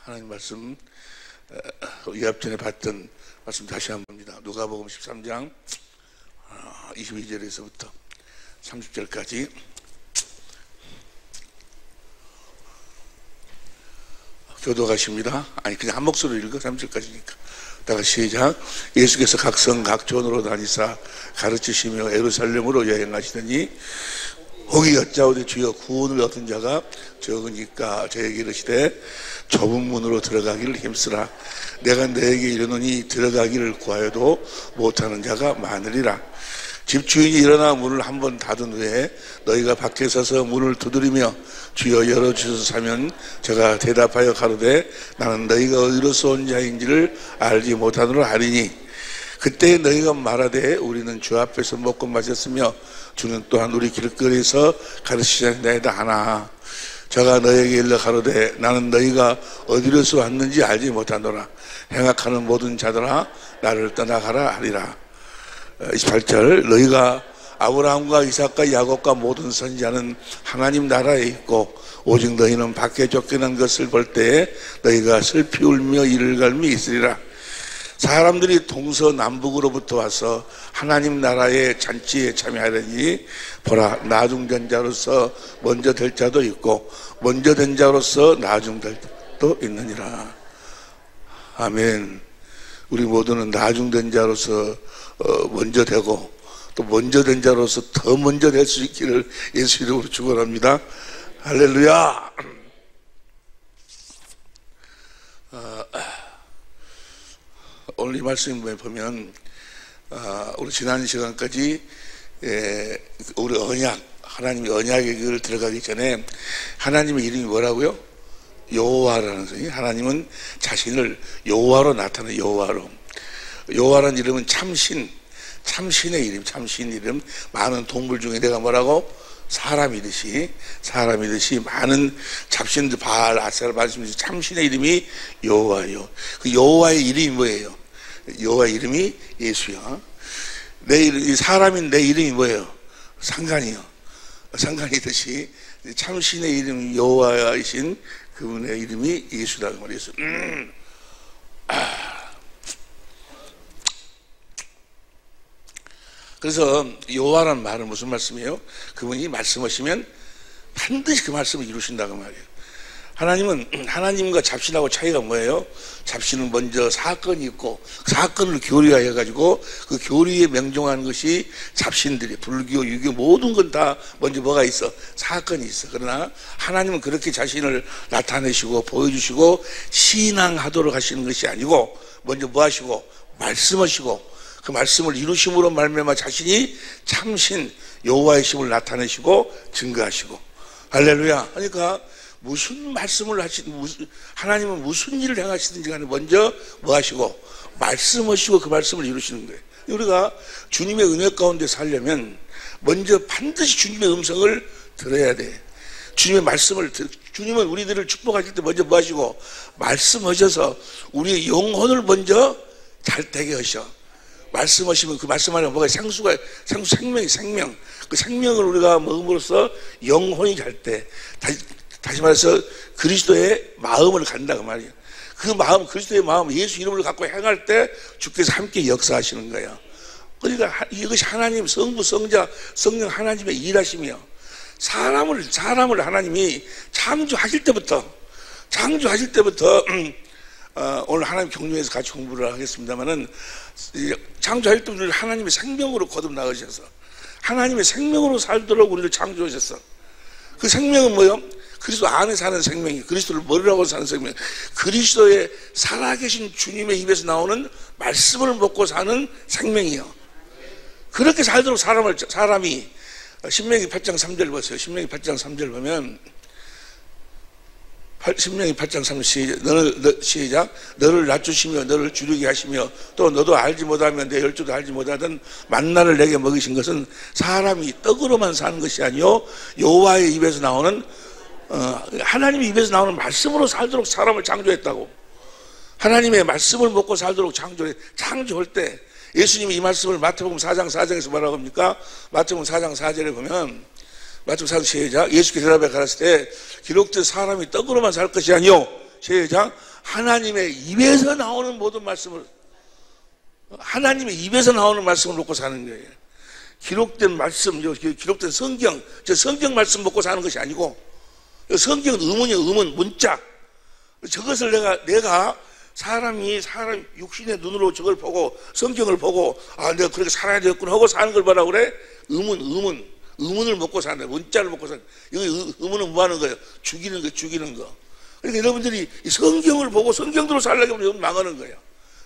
하나님 말씀 예합 전에 봤던 말씀 다시 한번 봅니다. 누가복음 13장 22절에서부터 30절까지 교도가십니다. 아니 그냥 한 목소리로 읽어 30절까지니까. 다가 시작. 예수께서 각 성 각 촌으로 다니사 가르치시며 예루살렘으로 여행하시더니 거기 여짜오되 주여 구원을 얻은 자가 적으니까 저에게 이르시되 좁은 문으로 들어가기를 힘쓰라. 내가 너에게 이르노니 들어가기를 구하여도 못하는 자가 많으리라. 집주인이 일어나 문을 한 번 닫은 후에 너희가 밖에 서서 문을 두드리며 주여 열어주소서 하면 저가 대답하여 가로되 나는 너희가 어디로서 온 자인지를 알지 못하노라 하리니 그때 너희가 말하되 우리는 주 앞에서 먹고 마셨으며 주는 또한 우리 길거리에서 가르치자나이다 하나 저가 너에게 일러 가로되 나는 너희가 어디로서 왔는지 알지 못하노라. 행악하는 모든 자들아 나를 떠나가라 하리라. 28절 너희가 아브라함과 이삭과 야곱과 모든 선지자는 하나님 나라에 있고 오직 너희는 밖에 쫓겨난 것을 볼 때에 너희가 슬피 울며 이를 갈미 있으리라. 사람들이 동서남북으로부터 와서 하나님 나라의 잔치에 참여하려니 보라 나중된 자로서 먼저 될 자도 있고 먼저 된 자로서 나중될 자도 있느니라. 아멘. 우리 모두는 나중된 자로서 먼저 되고 또 먼저 된 자로서 더 먼저 될 수 있기를 예수 이름으로 축원합니다. 할렐루야. 오늘 이 말씀에 보면 우리 지난 시간까지 우리 언약 하나님의 언약의 길을 들어가기 전에 하나님의 이름이 뭐라고요? 여호와라는 소리. 하나님은 자신을 여호와로 나타내. 여호와라는 이름은 참신의 이름, 참신 이름. 많은 동물 중에 내가 뭐라고? 사람이듯이 많은 잡신들 바알, 아세라, 말씀 참신의 이름이 여호와예요. 그 여호와의 이름이 뭐예요? 여호와의 이름이 예수야. 내 이름, 사람인 내 이름이 뭐예요? 상관이요. 상관이듯이 참신의 이름 여호와이신 그분의 이름이 예수라고 말했어. 그래서 여호와라는 말은 무슨 말씀이에요? 그분이 말씀하시면 반드시 그 말씀을 이루신다고 말이에요. 하나님은 하나님과 잡신하고 차이가 뭐예요? 잡신은 먼저 사건이 있고 사건을 교리화해가지고 그 교리에 명종하는 것이 잡신들이 불교, 유교 모든 건 다 먼저 뭐가 있어? 사건이 있어. 그러나 하나님은 그렇게 자신을 나타내시고 보여주시고 신앙하도록 하시는 것이 아니고 먼저 뭐 하시고? 말씀하시고 그 말씀을 이루심으로 말미암아 자신이 참신 여호와의 심을 나타내시고 증거하시고. 할렐루야. 그러니까 무슨 말씀을 하나님은 무슨 일을 행하시든지 간에 먼저 뭐 하시고 말씀하시고 그 말씀을 이루시는 거예요. 우리가 주님의 은혜 가운데 살려면 먼저 반드시 주님의 음성을 들어야 돼. 주님의 말씀을 주님은 우리들을 축복하실 때 먼저 뭐 하시고 말씀하셔서 우리의 영혼을 먼저 잘 되게 하셔. 말씀하시면 그 말씀 안에 뭐가 생명. 그 생명을 우리가 먹음으로써 영혼이 갈 때 다시 말해서 그리스도의 마음을 간다 그 말이에요. 그 마음, 그리스도의 마음, 예수 이름을 갖고 행할 때 주께서 함께 역사하시는 거예요. 그러니까 이것이 하나님 성부, 성자, 성령 하나님의 일하심이요. 사람을 하나님이 창조하실 때부터 오늘 하나님 경륜에서 같이 공부를 하겠습니다만은 창조할 때 우리를 하나님의 생명으로 거듭나으셔서 하나님의 생명으로 살도록 우리를 창조하셨어. 그 생명은 뭐요? 그리스도 안에 사는 생명이, 그리스도를 머리라고 사는 생명, 그리스도의 살아계신 주님의 입에서 나오는 말씀을 먹고 사는 생명이요. 그렇게 살도록 사람이 신명기 8장 3절 보세요. 신명기 8장 3절 보면 신명기 8장 3절 시작. 너를 낮추시며 너를 주르게 하시며 또 너도 알지 못하면 내 열조도 알지 못하던 만나를 내게 먹이신 것은 사람이 떡으로만 사는 것이 아니요 여호와의 입에서 나오는 하나님의 입에서 나오는 말씀으로 살도록 사람을 창조했다고. 하나님의 말씀을 먹고 살도록 창조할 때 예수님이 이 말씀을 마태복음 4장 4절에서 뭐라고 합니까? 마태복음 4장 4절에 보면 마태복음 4장 시작. 예수께서 대답해 가라사대 기록된 사람이 떡으로만 살 것이 아니요 시작. 하나님의 입에서 나오는 모든 말씀을, 하나님의 입에서 나오는 말씀을 먹고 사는 거예요. 기록된 말씀, 기록된 성경, 저 성경 말씀 먹고 사는 것이 아니고, 성경은 의문이에요. 의문, 문자. 저것을 내가 사람 육신의 눈으로 저걸 보고 성경을 보고 내가 그렇게 살아야 되겠구나 하고 사는 걸 뭐라고 그래? 의문을 먹고 사는 거예요. 문자를 먹고 사는 거예요. 여기 의문은 뭐 하는 거예요? 죽이는 거. 그러니까 여러분들이 이 성경을 보고 성경대로 살려고 하면 망하는 거예요.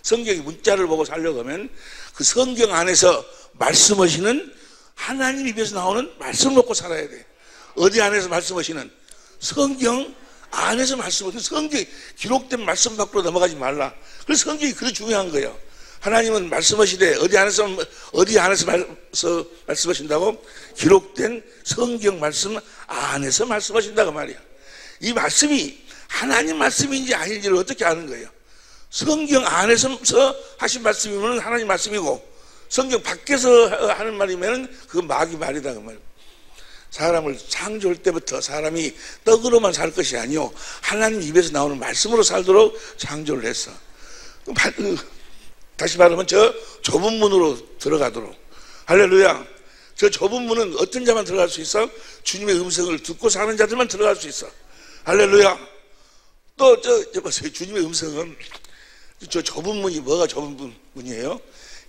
성경의 문자를 보고 살려고 하면 그 성경 안에서 말씀하시는 하나님 입에서 나오는 말씀을 먹고 살아야 돼. 어디 안에서 말씀하시는? 성경 안에서 말씀하시는, 성경이 기록된 말씀 밖으로 넘어가지 말라. 그래서 성경이 그렇게 중요한 거예요. 하나님은 말씀하시되 어디 안에서 말씀하신다고? 기록된 성경 말씀 안에서 말씀하신다고 말이야. 이 말씀이 하나님 말씀인지 아닌지를 어떻게 아는 거예요? 성경 안에서 하신 말씀이면 하나님 말씀이고, 성경 밖에서 하는 말이면 그건 마귀 말이다 그 말. 사람을 창조할 때부터 사람이 떡으로만 살 것이 아니요 하나님 입에서 나오는 말씀으로 살도록 창조를 했어. 다시 말하면 저 좁은 문으로 들어가도록. 할렐루야. 저 좁은 문은 어떤 자만 들어갈 수 있어? 주님의 음성을 듣고 사는 자들만 들어갈 수 있어. 할렐루야. 또 보세요. 주님의 음성은 저 좁은 문이 뭐가 좁은 문이에요?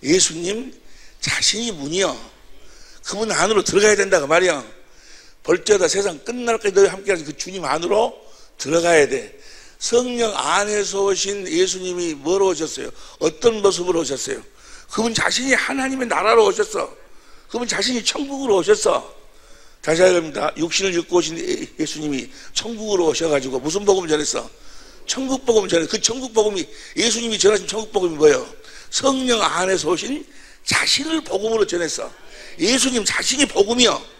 예수님 자신이 문이요. 그분 안으로 들어가야 된다고 말이야. 벌떼다 세상 끝날까지 너희 함께하신 그 주님 안으로 들어가야 돼. 성령 안에서 오신 예수님이 뭐로 오셨어요? 어떤 모습으로 오셨어요? 그분 자신이 하나님의 나라로 오셨어. 그분 자신이 천국으로 오셨어. 다시 하렵니다. 육신을 입고 오신 예수님이 천국으로 오셔가지고 무슨 복음을 전했어? 천국 복음을 전했어. 그 천국 복음이, 예수님이 전하신 천국 복음이 뭐예요? 성령 안에서 오신 자신을 복음으로 전했어. 예수님 자신이 복음이요.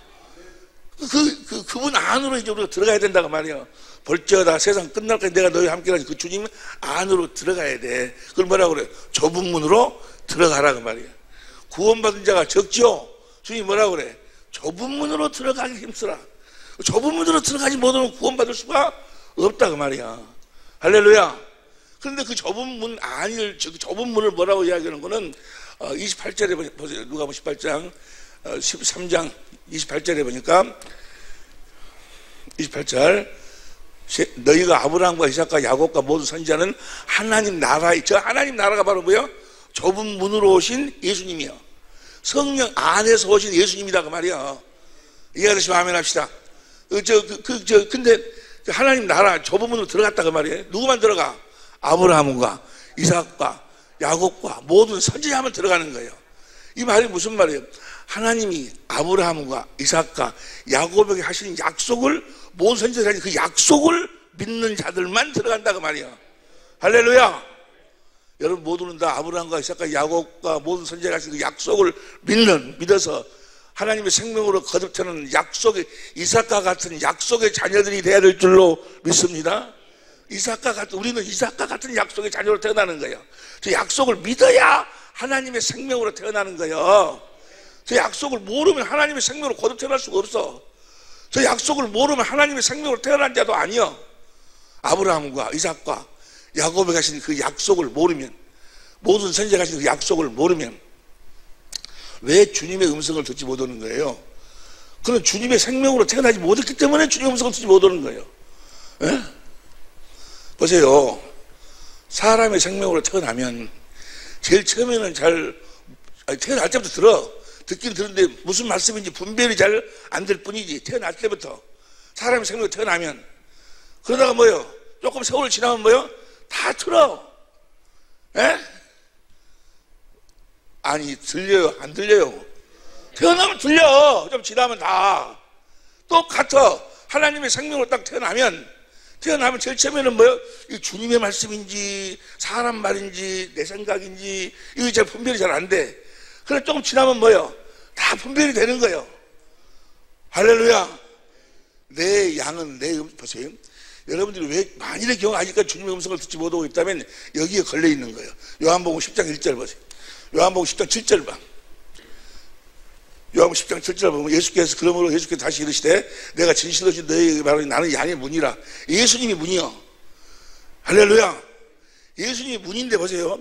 그분 안으로 이제 우리가 들어가야 된다고 말이에요. 벌쩌다 세상 끝날까지 내가 너희 함께라는 그 주님 안으로 들어가야 돼. 그걸 뭐라고 그래요? 좁은 문으로 들어가라고 말이에요. 구원받은 자가 적지요. 주님 뭐라고 그래? 좁은 문으로 들어가기 힘쓰라. 좁은 문으로 들어가지 못하면 구원받을 수가 없다고 말이야. 할렐루야. 그런데 그 좁은 문 좁은 문을 뭐라고 이야기하는 거는 28절에 보세요. 누가복음 18장 13장 28절에 보니까 28절 너희가 아브라함과 이삭과 야곱과 모든 선지자는 하나님 나라에, 저 하나님 나라가 바로 뭐예요? 좁은 문으로 오신 예수님이요. 성령 안에서 오신 예수님이다 그 말이야. 이해하시면 아멘 합시다. 근데 하나님 나라 좁은 문으로 들어갔다 그 말이에요. 누구만 들어가? 아브라함과 이삭과 야곱과 모든 선지자만 들어가는 거예요. 이 말이 무슨 말이에요? 하나님이 아브라함과 이삭과 야곱에게 하시는 약속을, 모든 선지자들이 그 약속을 믿는 자들만 들어간다고 말이야. 할렐루야. 여러분 모두는 다 아브라함과 이삭과 야곱과 모든 선지자가 하신 그 약속을 믿어서 하나님의 생명으로 거듭되는 약속의, 이삭과 같은 약속의 자녀들이 되어야 될 줄로 믿습니다. 우리는 이삭과 같은 약속의 자녀로 태어나는 거예요. 저 약속을 믿어야 하나님의 생명으로 태어나는 거예요. 저 약속을 모르면 하나님의 생명으로 거듭 태어날 수가 없어. 저 약속을 모르면 하나님의 생명으로 태어난 자도 아니요. 아브라함과 이삭과 야곱에 가신 그 약속을 모르면, 모든 선지자가 가신 그 약속을 모르면 왜 주님의 음성을 듣지 못하는 거예요? 그는 주님의 생명으로 태어나지 못했기 때문에 주님의 음성을 듣지 못하는 거예요. 에? 보세요. 사람의 생명으로 태어나면 제일 처음에는 태어날 때부터 듣긴 들었는데 무슨 말씀인지 분별이 잘 안 될 뿐이지. 태어날 때부터 사람의 생명으로 태어나면, 그러다가 뭐요? 조금 세월을 지나면 뭐요? 다 틀어. 에? 아니 들려요? 안 들려요? 태어나면 들려. 좀 지나면 다 똑같아. 하나님의 생명으로 딱 태어나면 제일 처음에는 뭐요? 이 주님의 말씀인지 사람 말인지 내 생각인지 이거 잘 분별이 잘 안 돼. 그래 조금 지나면 뭐요? 다 분별이 되는 거예요. 할렐루야. 내 양은 보세요. 여러분들이 왜 만일의 경우 아직까지 주님의 음성을 듣지 못하고 있다면 여기에 걸려 있는 거예요. 요한복음 10장 1절 보세요. 요한복음 10장 7절 봐. 요한복음 10장 7절 보면 예수께서 그러므로 예수께서 다시 이르시되 내가 진실로 너희에게 말하니 나는 양의 문이라. 예수님이 문이요. 할렐루야. 예수님이 문인데 보세요.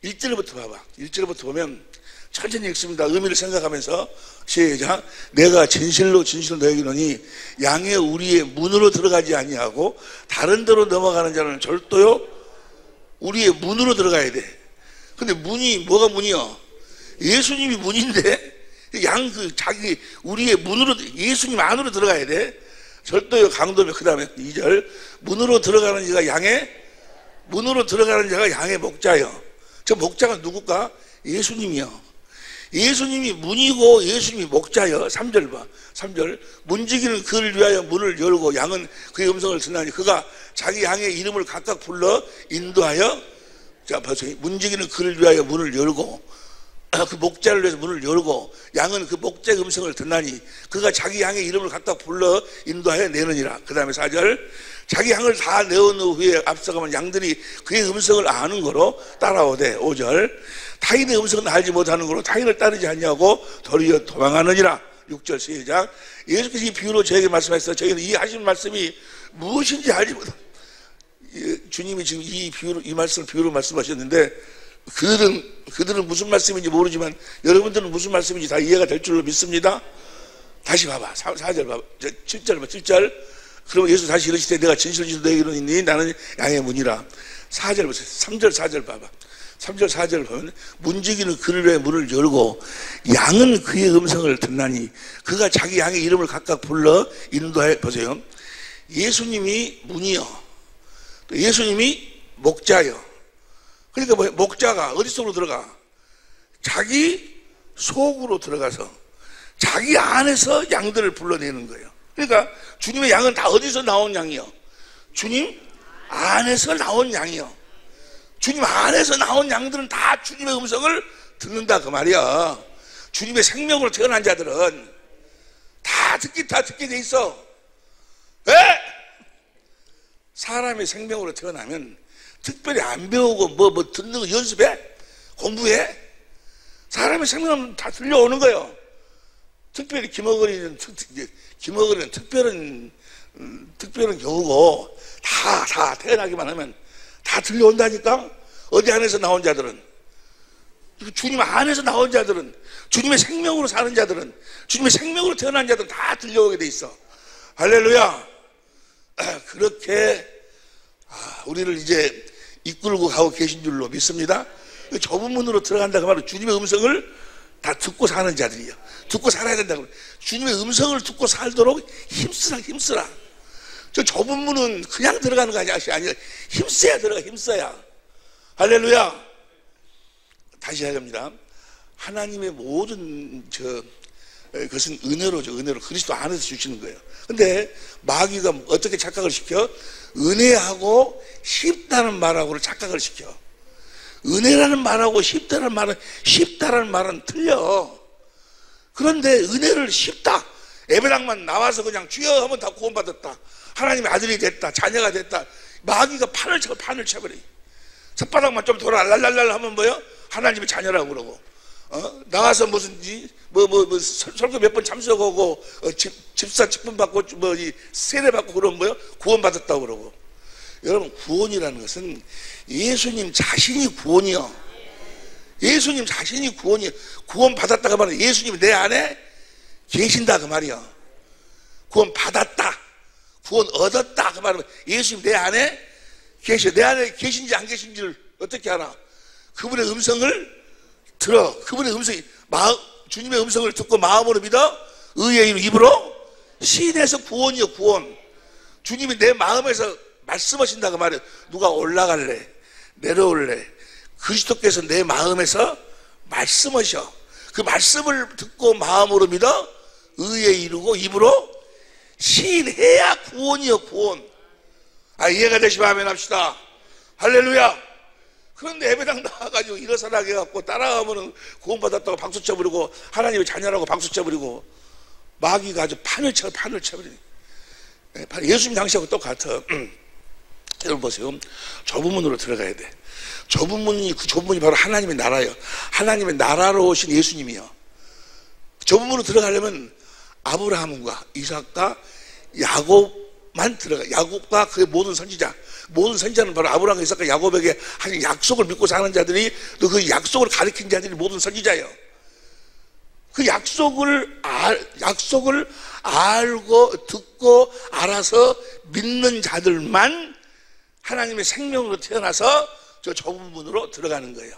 1절부터 봐봐. 1절부터 보면 천천히 읽습니다. 의미를 생각하면서 시작. 내가 진실로 너에게 이르노니 양의 우리의 문으로 들어가지 아니하고 다른 데로 넘어가는 자는 절도요 우리의 문으로 들어가야 돼. 근데 문이 뭐가 문이요? 예수님이 문인데 자기 우리의 문으로 예수님 안으로 들어가야 돼. 절도요 강도며. 그 다음에 2절 문으로 들어가는 자가 양의 목자요. 저 목자가 누굴까? 예수님이요. 예수님이 문이고 예수님이 목자여. 3절 봐. 3절 문지기는 그를 위하여 문을 열고 양은 그의 음성을 듣나니 그가 자기 양의 이름을 각각 불러 인도하여. 자 보세요. 문지기는 그를 위하여 문을 열고 그 목자를 위해서 문을 열고 양은 그 목자의 음성을 듣나니 그가 자기 양의 이름을 각각 불러 인도하여 내느니라. 그 다음에 4절 자기 양을 다 내어놓은 후에 앞서가면 양들이 그의 음성을 아는 거로 따라오되. 5절 타인의 음성은 알지 못하는 거로 타인을 따르지 아니하고 도리어 도망하느니라. 6절 시작. 예수께서 이 비유로 저에게 말씀하셨어요. 저희는 이 하신 말씀이 무엇인지 알지 못합니다. 주님이 지금 이 말씀을 비유로 말씀하셨는데 그들은 무슨 말씀인지 모르지만 여러분들은 무슨 말씀인지 다 이해가 될 줄로 믿습니다. 다시 봐봐. 4절 봐봐. 7절 봐. 7절. 그러면 예수 다시 이르시되 내가 진실로 너에게 이르노니 나는 양의 문이라. 4절 보세요. 3절 4절 봐봐. 3절 4절 보면 문지기는 그를 위해 문을 열고 양은 그의 음성을 듣나니 그가 자기 양의 이름을 각각 불러 인도해. 보세요. 예수님이 문이요 또 예수님이 목자요. 그러니까 뭐 목자가 어디 속으로 들어가? 자기 속으로 들어가서 자기 안에서 양들을 불러내는 거예요. 그러니까 주님의 양은 다 어디서 나온 양이요? 주님 안에서 나온 양이요. 주님 안에서 나온 양들은 다 주님의 음성을 듣는다 그 말이야. 주님의 생명으로 태어난 자들은 다 듣게 돼 있어. 왜? 사람의 생명으로 태어나면 특별히 안 배우고 뭐 듣는 거 연습해? 공부해? 사람의 생명은 다 들려오는 거예요. 특별히 김어거리는 특별한 경우고 다 태어나기만 하면 다 들려온다니까. 어디 안에서 나온 자들은, 주님 안에서 나온 자들은, 주님의 생명으로 사는 자들은, 주님의 생명으로 태어난 자들은 다 들려오게 돼 있어. 할렐루야. 그렇게 우리를 이제 이끌고 가고 계신 줄로 믿습니다. 좁은 문으로 들어간다고 말하면 주님의 음성을 다 듣고 사는 자들이요. 듣고 살아야 된다고. 주님의 음성을 듣고 살도록 힘쓰라. 저 좁은 문은 그냥 들어가는 거 아니야. 힘써야 들어가. 힘써야. 할렐루야. 다시 해야합니다. 하나님의 모든 그것은 은혜로죠. 은혜로 그리스도 안에서 주시는 거예요. 근데 마귀가 어떻게 착각을 시켜? 은혜하고 쉽다는 말하고를 착각을 시켜. 은혜라는 말하고 쉽다는 말은 틀려. 그런데 은혜를 쉽다. 예배당만 나와서 그냥 주여 하면 다 구원받았다. 하나님의 아들이 됐다. 자녀가 됐다. 마귀가 판을 쳐버려. 삿바닥만 좀 돌아 랄랄랄 하면 뭐요? 하나님의 자녀라고 그러고. 나와서 설교 몇 번 참석하고 집사 직분 받고 세례 받고 그러면 뭐요? 구원받았다고 그러고. 여러분, 구원이라는 것은 예수님 자신이 구원이요. 예수님 자신이 구원이요. 구원받았다가 말이야. 예수님이 내 안에 계신다 그 말이야. 구원받았다, 구원 얻었다 그 말은 예수님 내 안에 계셔. 내 안에 계신지 안 계신지를 어떻게 알아? 그분의 음성을 들어. 그분의 주님의 음성을 듣고 마음으로 믿어 의의 입으로 시인해서 구원이요. 구원. 주님이 내 마음에서 말씀하신다 그 말이에요. 누가 올라갈래 내려올래, 그리스도께서 내 마음에서 말씀하셔. 그 말씀을 듣고 마음으로 믿어 의에 이르고 입으로 시인해야 구원이요. 구원. 이해가 되시면 아멘 합시다. 할렐루야. 그런데 예배당 나와가지고 일어서라게 해갖고 따라가면은 구원받았다고 박수 쳐버리고 하나님의 자녀라고 박수 쳐버리고 마귀가 아주 판을 쳐버리네. 예수님 당시하고 똑같아. 여러분 보세요. 좁은 문으로 들어가야 돼. 좁은 문이 바로 하나님의 나라예요. 하나님의 나라로 오신 예수님이요. 좁은 문으로 들어가려면 아브라함과 이삭과 야곱 야곱만 들어가. 야곱과 그의 모든 선지자는 바로 아브라함, 이삭과 야곱에게 하신 약속을 믿고 사는 자들이, 또 그 약속을 가리킨 자들이 모든 선지자예요. 그 약속을 알고 듣고 알아서 믿는 자들만 하나님의 생명으로 태어나서 저 좁은 문으로 들어가는 거예요.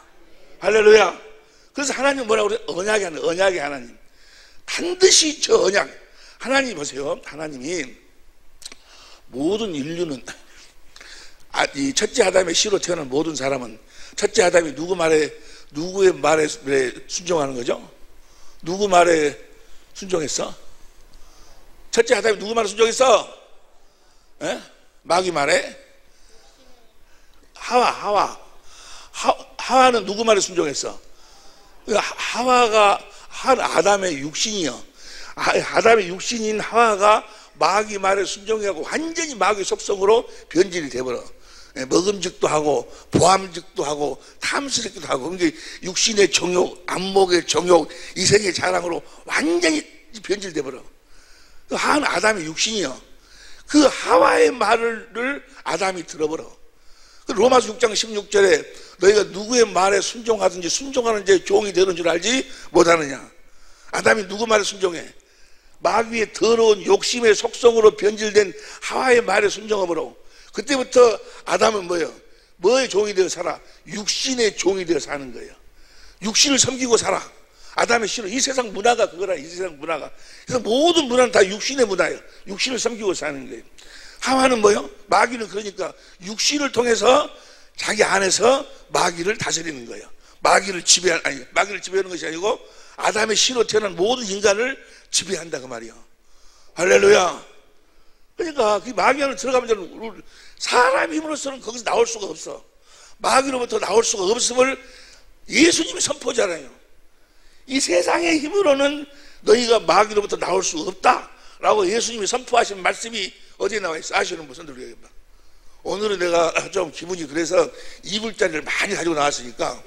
할렐루야. 그래서 하나님 뭐라고 그래요? 언약의 하나님. 반드시 저 언약. 하나님 보세요. 하나님이 모든 인류는, 이 첫째 아담의 씨로 태어난 모든 사람은, 첫째 아담이 누구의 말에 순종하는 거죠? 누구 말에 순종했어? 첫째 아담이 누구 말에 순종했어? 에? 마귀 말에? 하와는 누구 말에 순종했어? 하와가 한 아담의 육신이요. 아담의 육신인 하와가 마귀 말에 순종하고 완전히 마귀 속성으로 변질이 돼버려. 먹음직도 하고 보암직도 하고 탐스럽기도 하고, 그러니까 육신의 정욕, 안목의 정욕, 이생의 자랑으로 완전히 변질돼버려. 한 아담의 육신이요. 그 하와의 말을 아담이 들어버려. 로마서 6장 16절에 너희가 누구의 말에 순종하든지 순종하는 자의 종이 되는 줄 알지 못하느냐. 아담이 누구 말에 순종해? 마귀의 더러운 욕심의 속성으로 변질된 하와의 말에 순종함으로 그때부터 아담은 뭐예요? 뭐의 종이 되어 살아? 육신의 종이 되어 사는 거예요. 육신을 섬기고 살아. 아담의 씨로. 이 세상 문화가 그거라. 이 세상 문화가. 그래서 모든 문화는 다 육신의 문화예요. 육신을 섬기고 사는 거예요. 하와는 뭐예요? 마귀는 그러니까 육신을 통해서 자기 안에서 마귀를 다스리는 거예요. 마귀를 지배하는 것이 아니고 아담의 씨로 태어난 모든 인간을 지배한다 그 말이에요. 할렐루야. 그러니까 그 마귀 안으로 들어가면 사람 힘으로서는 거기서 나올 수가 없어. 마귀로부터 나올 수가 없음을 예수님이 선포하잖아요. 이 세상의 힘으로는 너희가 마귀로부터 나올 수 없다라고 예수님이 선포하신 말씀이 어디에 나와 있어? 아시는 분들 얘기해봐. 오늘은 내가 좀 기분이 그래서 이불자리를 많이 가지고 나왔으니까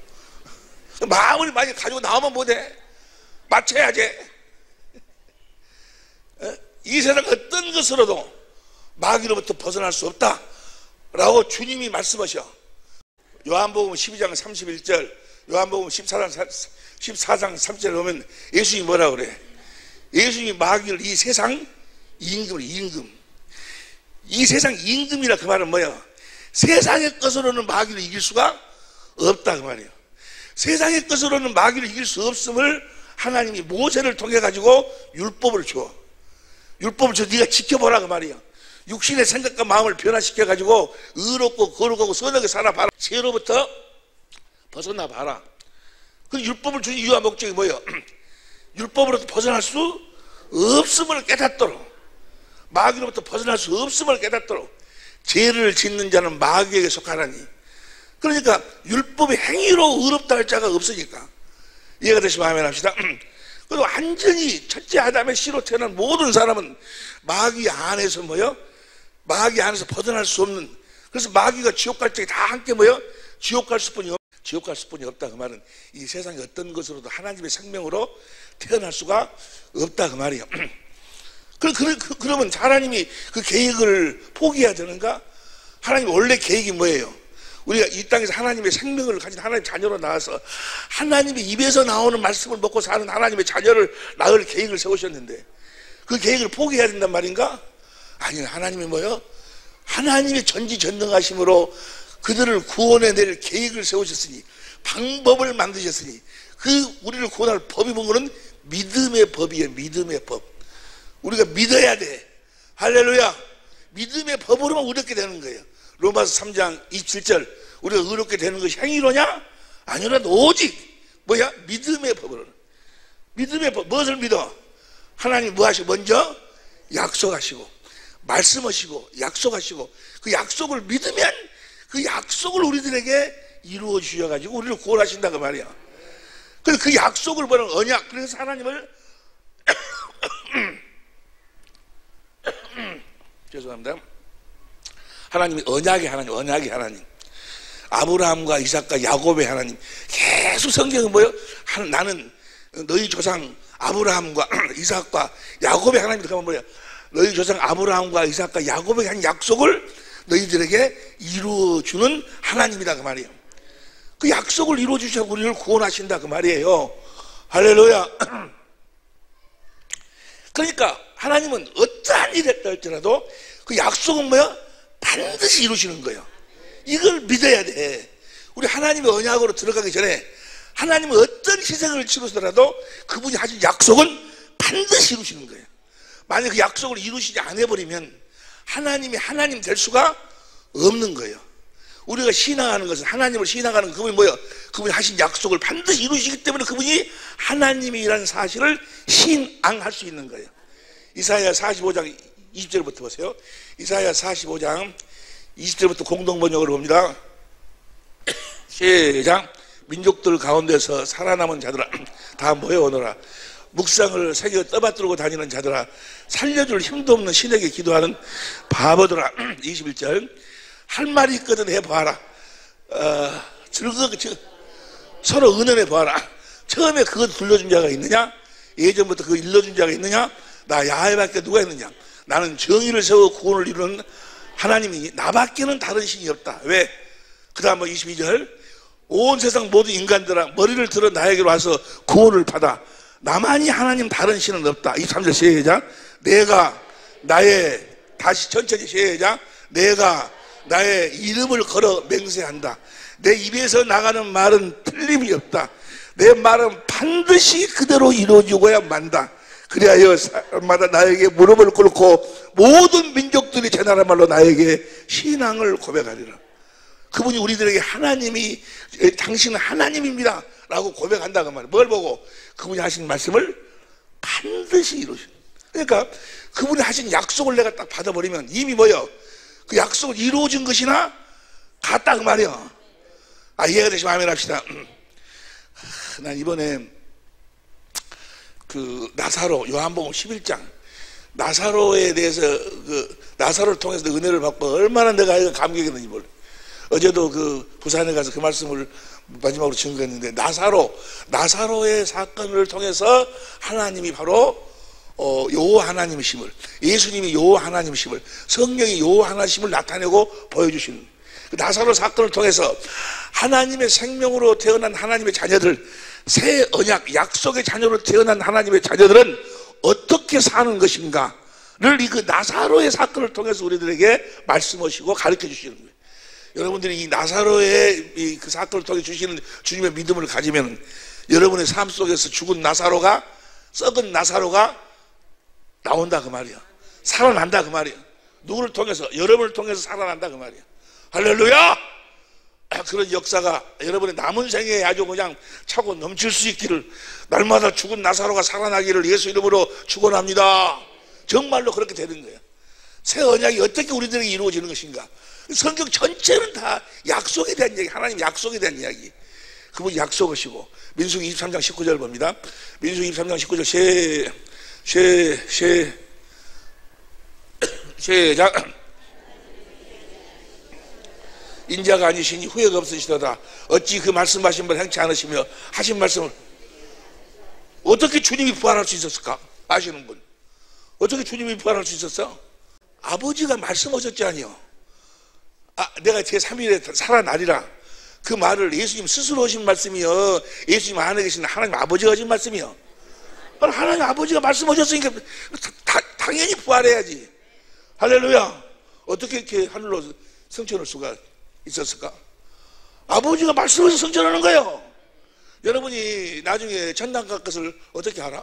마음을 많이 가지고 나오면 못해. 맞춰야지. 이 세상 어떤 것으로도 마귀로부터 벗어날 수 없다라고 주님이 말씀하셔. 요한복음 12장 31절, 요한복음 14장 3절에 보면 예수님이 뭐라고 그래? 예수님이 마귀를 이 세상 임금. 이 세상 임금이라 그 말은 뭐야? 세상의 것으로는 마귀를 이길 수가 없다 그 말이에요. 세상의 것으로는 마귀를 이길 수 없음을 하나님이 모세를 통해 가지고 율법을 줘. 율법을 줘. 네가 지켜보라 그 말이야. 육신의 생각과 마음을 변화시켜 가지고 의롭고 거룩하고 선하게 살아봐라. 죄로부터 벗어나 봐라. 그 율법을 주신 이유와 목적이 뭐예요? 율법으로부터 벗어날 수 없음을 깨닫도록, 마귀로부터 벗어날 수 없음을 깨닫도록. 죄를 짓는 자는 마귀에게 속하나니. 그러니까 율법의 행위로 의롭다 할 자가 없으니까. 이해가 되시면 아멘 합시다. 그리고 완전히 첫째 아담의 씨로 태어난 모든 사람은 마귀 안에서 뭐요? 마귀 안에서 벗어날 수 없는. 그래서 마귀가 지옥 갈 적에 다 함께 뭐요? 지옥 갈 수뿐이 없다 그 말은 이 세상의 어떤 것으로도 하나님의 생명으로 태어날 수가 없다 그 말이에요. 그러면 하나님이 그 계획을 포기해야 되는가? 하나님 원래 계획이 뭐예요? 우리가 이 땅에서 하나님의 생명을 가진 하나님의 자녀로 나와서 하나님의 입에서 나오는 말씀을 먹고 사는 하나님의 자녀를 낳을 계획을 세우셨는데 그 계획을 포기해야 된단 말인가? 아니, 하나님이 뭐예요? 하나님의 전지전능하심으로 그들을 구원해낼 계획을 세우셨으니, 방법을 만드셨으니, 그 우리를 구원할 법이 뭔가는 믿음의 법이에요. 믿음의 법. 우리가 믿어야 돼. 할렐루야. 믿음의 법으로만 의롭게 되는 거예요. 로마서 3장 27절, 우리가 의롭게 되는 것이 행위로냐? 아니라 오직 뭐야? 믿음의 법으로. 믿음의 법. 무엇을 믿어? 하나님 뭐 하시고? 먼저 약속하시고 말씀하시고 약속하시고 그 약속을 믿으면 그 약속을 우리들에게 이루어 주셔가지고 우리를 구원하신다 그 말이야. 그래서 그 약속을 보는 언약. 그래서 하나님을 죄송합니다. 하나님이 언약의 하나님. 아브라함과 이삭과 야곱의 하나님. 계속 성경은 뭐예요? 나는 너희 조상 아브라함과 이삭과 야곱의 하나님이 가면 뭐예요? 너희 조상 아브라함과 이삭과 야곱에게 한 약속을 너희들에게 이루어주는 하나님이다 그 말이에요. 그 약속을 이루어주셔서 우리를 구원하신다 그 말이에요. 할렐루야. 그러니까 하나님은 어떠한 일이 했다 할지라도 그 약속은 뭐야? 반드시 이루시는 거예요. 이걸 믿어야 돼. 우리 하나님의 언약으로 들어가기 전에 하나님은 어떤 희생을 치르더라도 그분이 하신 약속은 반드시 이루시는 거예요. 만약 그 약속을 이루시지 않아버리면 하나님이 하나님 될 수가 없는 거예요. 우리가 신앙하는 것은, 하나님을 신앙하는 그분이 뭐예요? 그분이 하신 약속을 반드시 이루시기 때문에 그분이 하나님이라는 사실을 신앙할 수 있는 거예요. 이사야 45장 20절부터 보세요. 이사야 45장 20절부터 공동번역으로 봅니다. 시작. 민족들 가운데서 살아남은 자들아 다 모여오너라. 묵상을 새겨 떠받들고 다니는 자들아, 살려줄 힘도 없는 신에게 기도하는 바보들아. 21절. 할 말이 있거든 해봐라. 즐겁게 서로 은연해 봐라. 처음에 그거 들려준 자가 있느냐? 예전부터 그거 일러준 자가 있느냐? 나 야훼밖에 누가 있느냐? 나는 정의를 세워 구원을 이루는 하나님이 나밖에는 다른 신이 없다. 왜? 그 다음 22절. 온 세상 모든 인간들아 머리를 들어 나에게로 와서 구원을 받아. 나만이 하나님 다른 신은 없다. 23절 시작. 내가 나의, 다시 천천히 시작. 내가 나의 이름을 걸어 맹세한다. 내 입에서 나가는 말은 틀림이 없다. 내 말은 반드시 그대로 이루어지고야 만다. 그리하여 사람마다 나에게 무릎을 꿇고 모든 민족들이 제 나라 말로 나에게 신앙을 고백하리라. 그분이 우리들에게 하나님이, 당신은 하나님입니다 라고 고백한다 그 말이에요. 뭘 보고? 그분이 하신 말씀을 반드시 이루시는. 그러니까 그분이 하신 약속을 내가 딱 받아버리면 이미 뭐예요? 그 약속을 이루어진 것이나 같다 그 말이에요. 이해가 되시면 아멘 합시다. 난 이번에 그 나사로, 요한복음 11장 나사로에 대해서, 그 나사로를 통해서 은혜를 받고 얼마나 내가 감격했는지 몰라. 어제도 그 부산에 가서 그 말씀을 마지막으로 증거했는데, 나사로의 사건을 통해서 하나님이 바로 여호와 하나님이심을, 예수님이 여호와 하나님이심을, 성령이 여호와 하나님이심을 나타내고 보여주시는 그 나사로 사건을 통해서 하나님의 생명으로 태어난 하나님의 자녀들, 새 언약, 약속의 자녀로 태어난 하나님의 자녀들은 어떻게 사는 것인가를 이 그 나사로의 사건을 통해서 우리들에게 말씀하시고 가르쳐 주시는 거예요. 여러분들이 이 나사로의 그 사건을 통해 주시는 주님의 믿음을 가지면 여러분의 삶 속에서 죽은 나사로가, 썩은 나사로가 나온다 그 말이야. 살아난다 그 말이야. 누구를 통해서? 여러분을 통해서 살아난다 그 말이야. 할렐루야! 그런 역사가 여러분의 남은 생애에 아주 그냥 차고 넘칠 수 있기를, 날마다 죽은 나사로가 살아나기를 예수 이름으로 축원합니다. 정말로 그렇게 되는 거예요. 새 언약이 어떻게 우리들에게 이루어지는 것인가? 성경 전체는 다 약속에 대한 이야기, 하나님 약속에 대한 이야기. 그분이 약속하시고. 민수기 23장 19절 봅니다. 민수기 23장 19절 시작. 인자가 아니시니 후회가 없으시도다. 어찌 그 말씀하신 걸 행치 않으시며 하신 말씀을, 어떻게 주님이 부활할 수 있었을까? 아시는 분, 어떻게 주님이 부활할 수 있었어? 아버지가 말씀하셨지 아니요. 내가 제3일에 살아나리라. 그 말을 예수님 스스로 하신 말씀이요, 예수님 안에 계신 하나님 아버지가 하신 말씀이요? 하나님 아버지가 말씀하셨으니까 당연히 부활해야지. 할렐루야. 어떻게 이렇게 하늘로 승천할 수가 있었을까? 아버지가 말씀하셔서 승천하는 거예요. 여러분이 나중에 천당 갈 것을 어떻게 알아?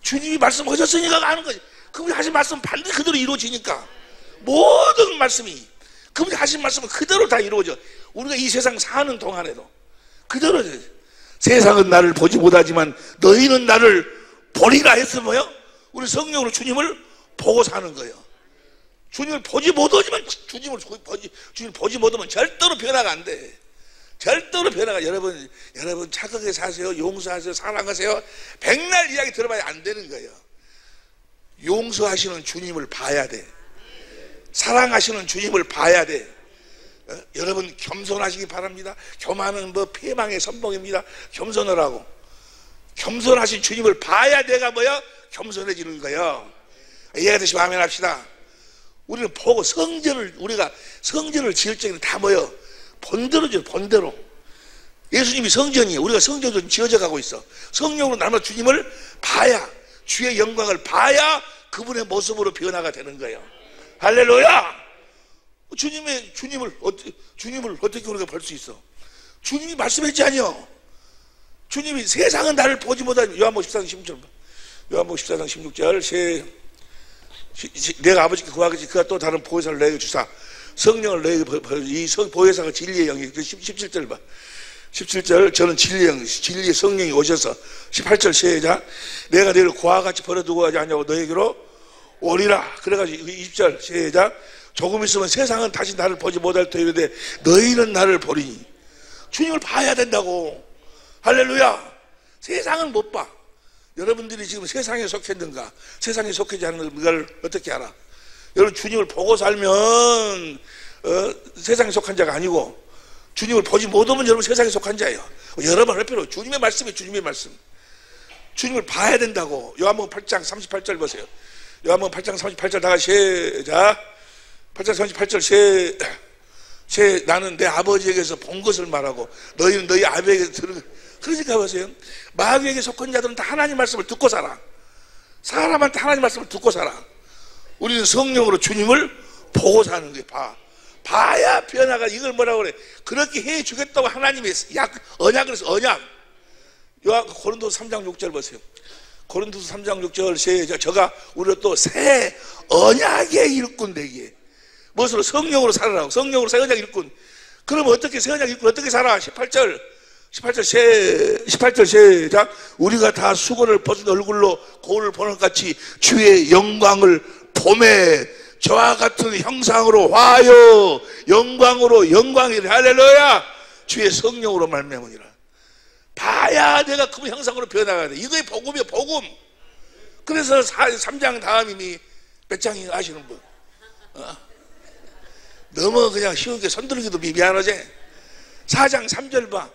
주님이 말씀하셨으니까 아는 거지. 그분이 하신 말씀은 반드시 그대로 이루어지니까. 모든 말씀이, 그분이 하신 말씀은 그대로 다 이루어져. 우리가 이 세상 사는 동안에도 그대로. 세상은 나를 보지 못하지만 너희는 나를 보리라 했으면 뭐요? 우리 성령으로 주님을 보고 사는 거예요. 주님을 보지 못하지만, 주님을 보지 못하면 절대로 변화가 안 돼. 절대로 변화가. 여러분 착하게 사세요, 용서하세요, 사랑하세요, 백날 이야기 들어봐야 안 되는 거예요. 용서하시는 주님을 봐야 돼. 사랑하시는 주님을 봐야 돼. 여러분 겸손하시기 바랍니다. 교만은 패망의 선봉입니다. 겸손을 하고, 겸손하신 주님을 봐야 내가 겸손해지는 거예요. 이해가 되시면 아멘 합시다. 우리는 보고 우리가 성전을 지을 적에는 다 뭐요? 본대로 지어, 본대로. 예수님이 성전이에요. 우리가 성전도 지어져 가고 있어. 성령으로 날마다 주님을 봐야, 주의 영광을 봐야 그분의 모습으로 변화가 되는 거예요. 할렐루야! 주님을 어떻게 우리가 볼 수 있어? 주님이 말씀했지 아니요? 주님이 세상은 나를 보지 못하니, 요한복음 14장 16절, 요한복음 14장 16절, 내가 아버지께 구하겠지 그가 또 다른 보혜사를 너에게 주사 성령을 너에게 이 보혜사가 진리의 영이 17절 봐. 17절 저는 진리의 성령이 오셔서 18절 시작 내가 너희를 고와 같이 버려두고 하지 않냐고 너에게로 오리라. 그래가지고 20절 시작 조금 있으면 세상은 다시 나를 보지 못할 터이는데 너희는 나를 보리니. 주님을 봐야 된다고. 할렐루야. 세상은 못 봐. 여러분들이 지금 세상에 속했는가 세상에 속하지 않는 걸 어떻게 알아? 여러분 주님을 보고 살면 세상에 속한 자가 아니고 주님을 보지 못하면 여러분 세상에 속한 자예요. 여러 번 할 필요 없어요. 주님의 말씀이 주님의 말씀. 주님을 봐야 된다고. 요한복음 8장 38절 보세요. 요한복음 8장 38절 다 같이 시작. 8장 38절 나는 내 아버지에게서 본 것을 말하고 너희는 너희 아버지에게서 들은 것. 그러니까 보세요. 마귀에게 속한 자들은 다 하나님 말씀을 듣고 살아. 사람한테 하나님 말씀을 듣고 살아. 우리는 성령으로 주님을 보고 사는 거예요. 봐야 변화가. 이걸 뭐라고 그래? 그렇게 해 주겠다고 하나님의 언약을 해서 언약. 고린도서 3장 6절 보세요. 고린도서 3장 6절 저가 우리를 또 새 언약의 일꾼 되기에 무엇으로? 성령으로 살아라고. 성령으로 새 언약 일꾼. 그러면 어떻게 새 언약 일꾼 어떻게 살아? 18절 시작 우리가 다 수건을 벗은 얼굴로 거울을 보는 것 같이 주의 영광을 보매 저와 같은 형상으로 화요 영광으로 영광이라. 할렐루야. 주의 성령으로 말미암으니라. 봐야 내가 그 형상으로 변화가 돼. 이거의 복음이야 복음. 그래서 3장 다음이니 몇 장이 아시는 분? 너무 그냥 쉬운 게 손들기도 미안하지. 4장 3절 봐.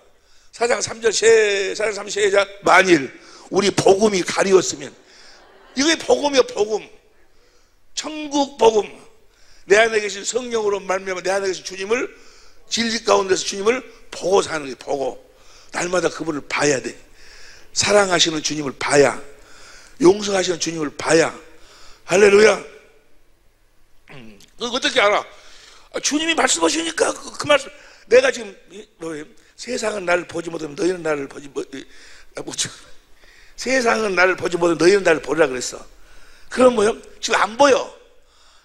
4장 3절 4장 3절 시작 만일 우리 복음이 가리웠으면. 이게 복음이요 복음. 천국 복음. 내 안에 계신 성령으로 말미암아 내 안에 계신 주님을 진리 가운데서 주님을 보고 사는 거예요. 보고 날마다 그분을 봐야 돼. 사랑하시는 주님을 봐야, 용서하시는 주님을 봐야. 할렐루야. 어떻게 알아? 주님이 말씀하시니까 그 말씀. 내가 지금 세상은 나를 보지 못하면 너희는 나를 보지 세상은 나를 보지 못하면 너희는 나를 보리라 그랬어. 그럼 뭐요? 지금 안 보여.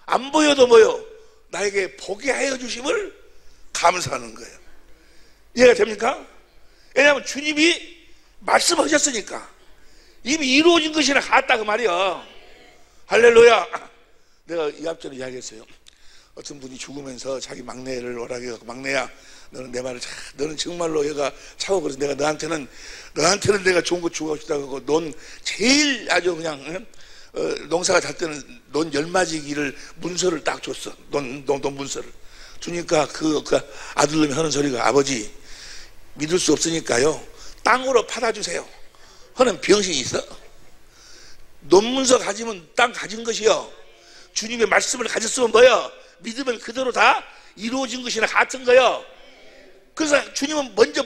안 보여도 뭐요? 나에게 보게 하여 주심을 감사하는 거예요. 이해가 됩니까? 왜냐하면 주님이 말씀하셨으니까 이미 이루어진 것이나 같다 그 말이야. 할렐루야. 내가 이 앞전에 이야기했어요. 어떤 분이 죽으면서 자기 막내를 오라게 해서 막내야 너는 내 말을 너는 정말로 얘가 차고 그래서 내가 너한테는 내가 좋은 거 주고 싶다고 하고 넌 제일 아주 그냥 농사가 잘 때는 넌 열마지기를 문서를 딱 줬어. 넌 문서를 주니까 그 아들놈이 하는 소리가 아버지 믿을 수 없으니까요 땅으로 팔아주세요. 하는 병신이 있어? 논문서 가지면 땅 가진 것이요 주님의 말씀을 가졌으면 뭐요? 믿으면 그대로 다 이루어진 것이나 같은 거요. 그래서 주님은 먼저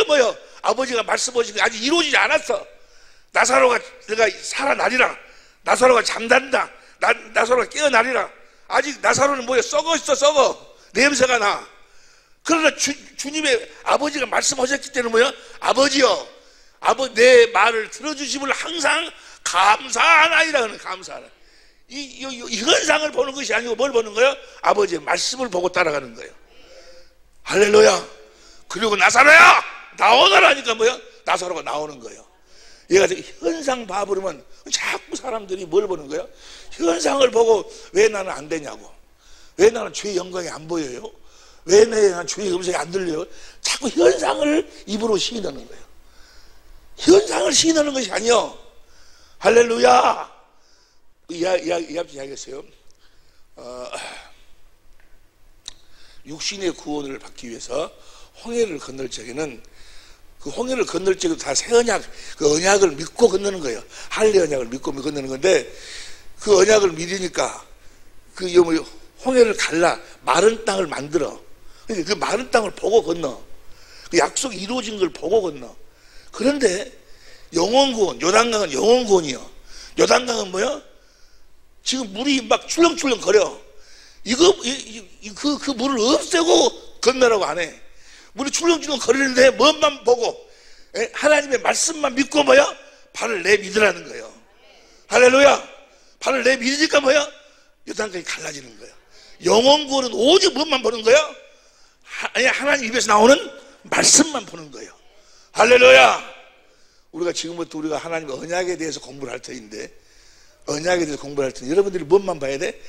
뭐요? 아버지가 말씀하신 게 아직 이루어지지 않았어. 나사로가 내가 살아나리라. 나사로가 잠단다. 나사로가 깨어나리라. 아직 나사로는 뭐야? 썩어 있어. 썩어. 냄새가 나. 그러나 주님의 아버지가 말씀하셨기 때문에 뭐야? 아버지요. 내 말을 들어주심을 항상 감사하나이라 하는 감사하나. 이 현상을 보는 것이 아니고 뭘 보는 거예요? 아버지의 말씀을 보고 따라가는 거예요. 할렐루야. 그리고 나사로야 나오너라니까 뭐야? 나사로가 나오는 거예요. 얘가 현상 봐버리면 자꾸 사람들이 뭘 보는 거예요? 현상을 보고 왜 나는 안 되냐고, 왜 나는 주의 영광이 안 보여요, 왜 나는 주의 음성이 안 들려요. 자꾸 현상을 입으로 시인하는 거예요. 현상을 시인하는 것이 아니요. 할렐루야. 이야기했어요. 육신의 구원을 받기 위해서 홍해를 건널 적에는 그 홍해를 건널 적에도 다 새 언약, 그 언약을 믿고 건너는 거예요. 할례 언약을 믿고 건너는 건데 그 언약을 믿으니까 그 홍해를 갈라 마른 땅을 만들어. 그 마른 땅을 보고 건너. 그 약속이 이루어진 걸 보고 건너. 그런데 영원구원, 요단강은 영원구원이요. 요단강은 뭐야? 지금 물이 막 출렁출렁 거려. 그 물을 없애고 건너라고 안 해. 물이 출렁출렁 거리는데 뭔만 보고 하나님의 말씀만 믿고 뭐야? 발을 내믿으라는 거예요. 할렐루야. 발을 내믿으니까 뭐야? 요단강이 갈라지는 거야. 영원구원은 오직 뭔만 보는 거야? 하나님 입에서 나오는 말씀만 보는 거예요. 할렐루야. 우리가 지금부터 우리가 하나님의 언약에 대해서 공부를 할 터인데, 언약에 대해서 공부를 할 텐데 여러분들이 뭔만 봐야 돼?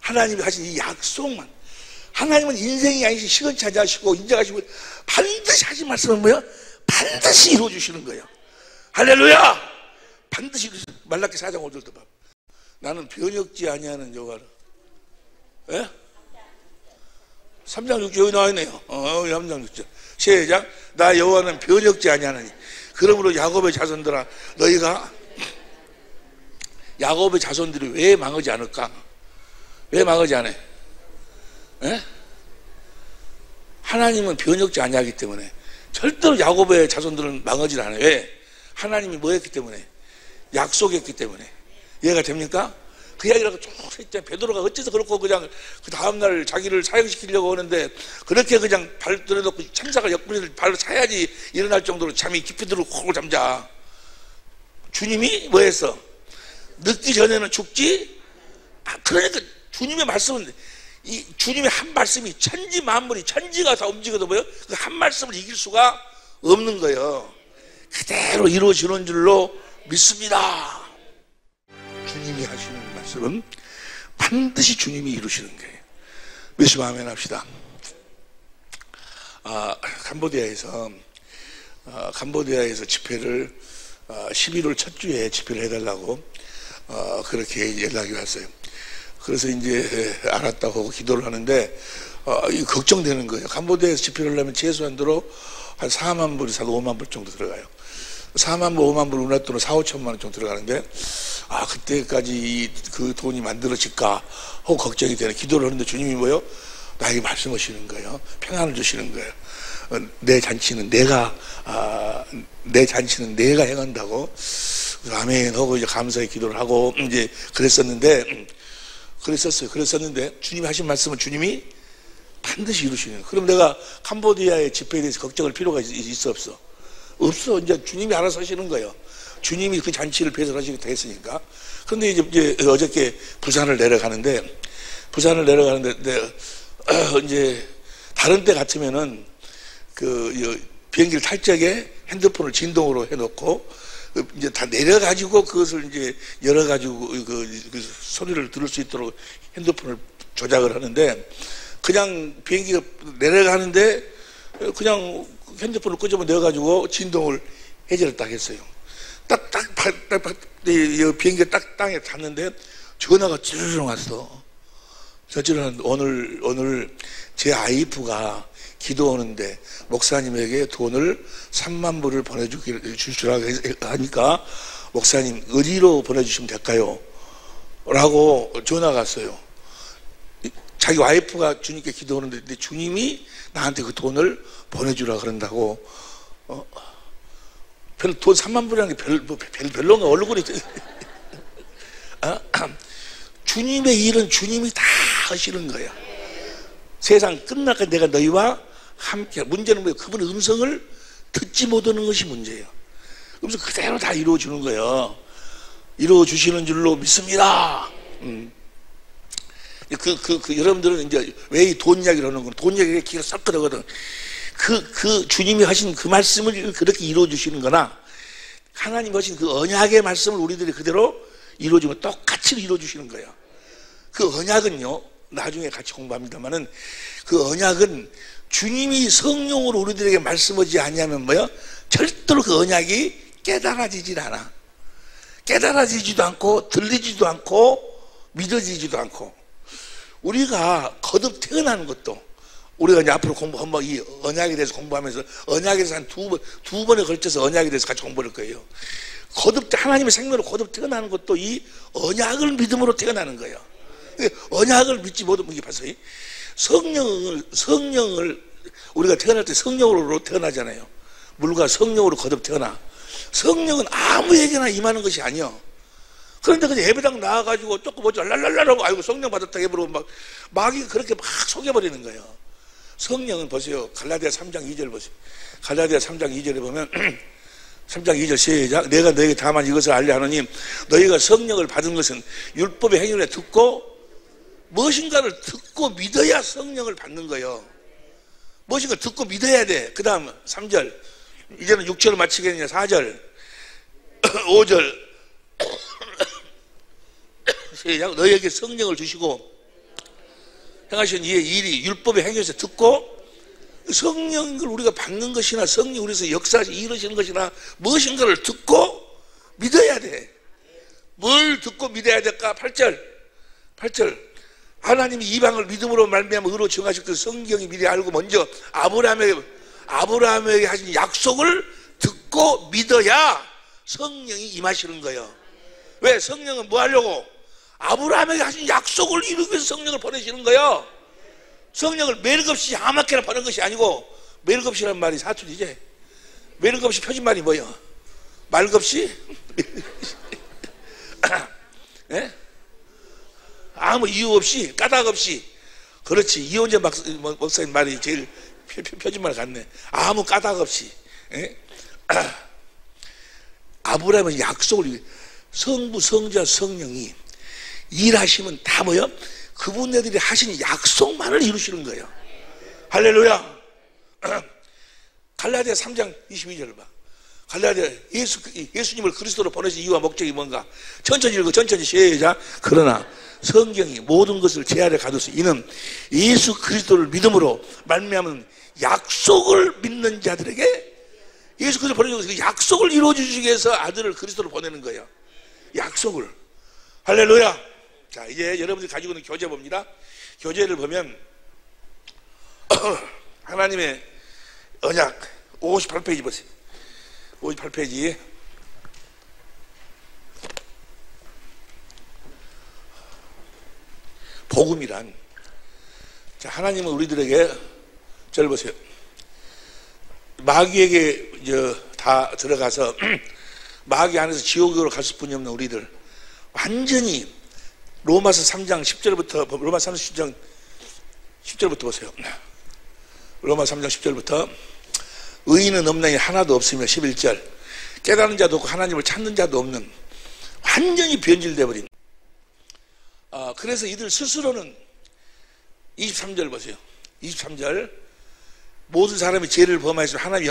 하나님이 하신 이 약속만. 하나님은 인생이 아니시 시건차지 하시고 인정하시고 반드시 하신 말씀은 뭐야? 반드시 이루어주시는 거예요. 할렐루야. 반드시 이루어주시는. 말라기 4장 5절도 봐. 나는 변혁지 아니하는 여호와를. 예? 3장 6절 여기 나와있네요. 3장 6절 시작. 나 여호와는 변혁지 아니하느니 그러므로 야곱의 자손들아 너희가 야곱의 자손들이 왜 망하지 않을까? 왜 망하지 않아? 예? 하나님은 변혁지 아니하기 때문에 절대로 야곱의 자손들은 망하지 않아요. 왜? 하나님이 뭐 했기 때문에? 약속했기 때문에. 이해가 됩니까? 그 이야기라고 쭉 했잖아요. 베드로가 어째서 그렇고 그냥 그 다음날 자기를 사형시키려고 하는데 그렇게 그냥 발 들여놓고 천사가 옆구리를 발로 차야지 일어날 정도로 잠이 깊이 들고 콕 잠자. 주님이 뭐 했어? 늦기 전에는 죽지? 그러니까 주님의 말씀은 이 주님의 한 말씀이 천지 만물이 천지가 다 움직여도 뭐요? 그 한 말씀을 이길 수가 없는 거예요. 그대로 이루어지는 줄로 믿습니다. 주님이 하시는 말씀은 반드시 주님이 이루시는 거예요. 믿으시면 아멘 합시다. 캄보디아에서 집회를 11월 첫 주에 집회를 해달라고 그렇게 연락이 왔어요. 그래서 이제 알았다고 기도를 하는데 걱정되는 거예요. 캄보디아에서 집회를 하려면 최소한도로 한 4만 불에서 5만 불 정도 들어가요. 4만 불, 5만 불 우리나라 돈으로 4, 5천만 원 정도 들어가는데 그때까지 그 돈이 만들어질까 하고 걱정이 되는. 기도를 하는데 주님이 뭐요? 나에게 말씀하시는 거예요. 평안을 주시는 거예요. 내 잔치는 내가 행한다고. 아멘 하고 이제 감사의 기도를 하고 이제 그랬었는데 주님이 하신 말씀은 주님이 반드시 이루시는 거예요. 그럼 내가 캄보디아의 집회에 대해서 걱정할 필요가 있어 없어? 없어. 이제 주님이 알아서 하시는 거예요. 주님이 그 잔치를 배설하시겠다 했으니까. 그런데 이제 어저께 부산을 내려가는데 이제 다른 때 같으면은 비행기를 탈 적에 핸드폰을 진동으로 해놓고 이제 다 내려가지고 그것을 이제 열어가지고 그 소리를 들을 수 있도록 핸드폰을 조작을 하는데 그냥 비행기가 내려가는데 그냥 핸드폰을 끄집어 내가지고 진동을 해제를 딱 했어요. 비행기가 딱 땅에 닿는데 전화가 찌르르 왔어. 오늘 제 아이프가 기도하는데 목사님에게 돈을 3만 불을 보내주시라고 하니까 목사님 어디로 보내주시면 될까요? 라고 전화가 왔어요. 자기 와이프가 주님께 기도하는데 주님이 나한테 그 돈을 보내주라 그런다고. 돈 3만 불이라는 게 별로인가? 얼굴이 주님의 일은 주님이 다 하시는 거야. 세상 끝날까지 내가 너희와 함께. 문제는 뭐예요? 그분의 음성을 듣지 못하는 것이 문제예요. 음성 그대로 다 이루어주는 거예요. 이루어주시는 줄로 믿습니다. 여러분들은 이제 왜 이 돈 이야기를 하는 건 돈 이야기가 기가 썩 들어거든. 주님이 하신 그 말씀을 그렇게 이루어주시는 거나 하나님 하신 그 언약의 말씀을 우리들이 그대로 이루어주면 똑같이 이루어주시는 거예요. 그 언약은요, 나중에 같이 공부합니다만은 그 언약은 주님이 성령으로 우리들에게 말씀하지 아니하면 뭐요? 절대로 그 언약이 깨달아지질 않아. 깨달아지지도 않고 들리지도 않고 믿어지지도 않고. 우리가 거듭 태어나는 것도 우리가 이제 앞으로 한번 이 언약에 대해서 공부하면서 언약에 대해서 한 두 번에 걸쳐서 언약에 대해서 같이 공부할 거예요. 하나님의 생명으로 거듭 태어나는 것도 이 언약을 믿음으로 태어나는 거예요. 언약을 믿지 못하면 이게 봤어요. 성령을 우리가 태어날 때 성령으로 태어나잖아요. 물과 성령으로 거듭 태어나. 성령은 아무에게나 임하는 것이 아니요. 그런데 그냥 예배당 나와가지고 조금 뭐죠 랄랄랄라고 아이고 성령 받았다 해버리고 막 마귀가 그렇게 막 속여버리는 거예요. 성령은 보세요. 갈라디아 3장 2절 보세요. 갈라디아 3장 2절에 보면 3장 2절 시작. 내가 너에게 다만 이것을 알려 하노니 너희가 성령을 받은 것은 율법의 행위를 듣고 무엇인가를 듣고 믿어야 성령을 받는 거예요. 무엇인가 듣고 믿어야 돼. 그 다음 3절 이제는 6절을 마치겠느냐 4절 5절 시작. 너희에게 성령을 주시고 행하신 이의 일이 율법의 행위에서 듣고 성령을 우리가 받는 것이나 성령이 우리에서 역사하시 이루시는 것이나 무엇인가를 듣고 믿어야 돼. 뭘 듣고 믿어야 될까? 8절 하나님이 이방을 믿음으로 말미암아 의로 정하실 그 성경이 미리 알고 먼저 아브라함에게 하신 약속을 듣고 믿어야 성령이 임하시는 거예요. 왜? 성령은 뭐 하려고? 아브라함에게 하신 약속을 이루기 위해서 성령을 보내시는 거예요. 성령을 매력없이 아무렇게나 보낸 것이 아니고, 매력없이란 말이 사투리지. 매력없이 표준말이 뭐예요? 말없이? 네? 아무 이유 없이, 까닭 없이. 그렇지. 이혼재 목사님 말이 제일 표준말 같네. 아무 까닭 없이. 네? 아브라함은 약속을, 성부, 성자, 성령이 일하시면 다 뭐요? 그분들이 하신 약속만을 이루시는 거예요. 할렐루야. 갈라디아 3장 22절을 봐. 갈라디아 예수님을 그리스도로 보내신 이유와 목적이 뭔가? 천천히 읽어. 천천히 시작. 그러나 성경이 모든 것을 제 아래 가두서 이는 예수 그리스도를 믿음으로 말미암은 약속을 믿는 자들에게 예수 그리스도를 보내주셔서 그 약속을 이루어 주시기 위해서 아들을 그리스도로 보내는 거예요. 약속을. 할렐루야. 자, 이제 여러분들이 가지고 있는 교재 봅니다. 교재를 보면 하나님의 언약 58페이지 보세요. 58페이지. 복음이란, 자, 하나님은 우리들에게 저를 보세요. 마귀에게 다 들어가서 마귀 안에서 지옥으로 갈 수뿐이 없는 우리들, 완전히 로마서 3장 10절부터 로마서 3장 10절부터 보세요. 로마서 3장 10절부터 의인은 없나니 하나도 없으며 11절 깨달은 자도 없고 하나님을 찾는 자도 없는 완전히 변질되어 버린, 그래서 이들 스스로는 23절 보세요. 23절 모든 사람이 죄를 범하였으면 하나님의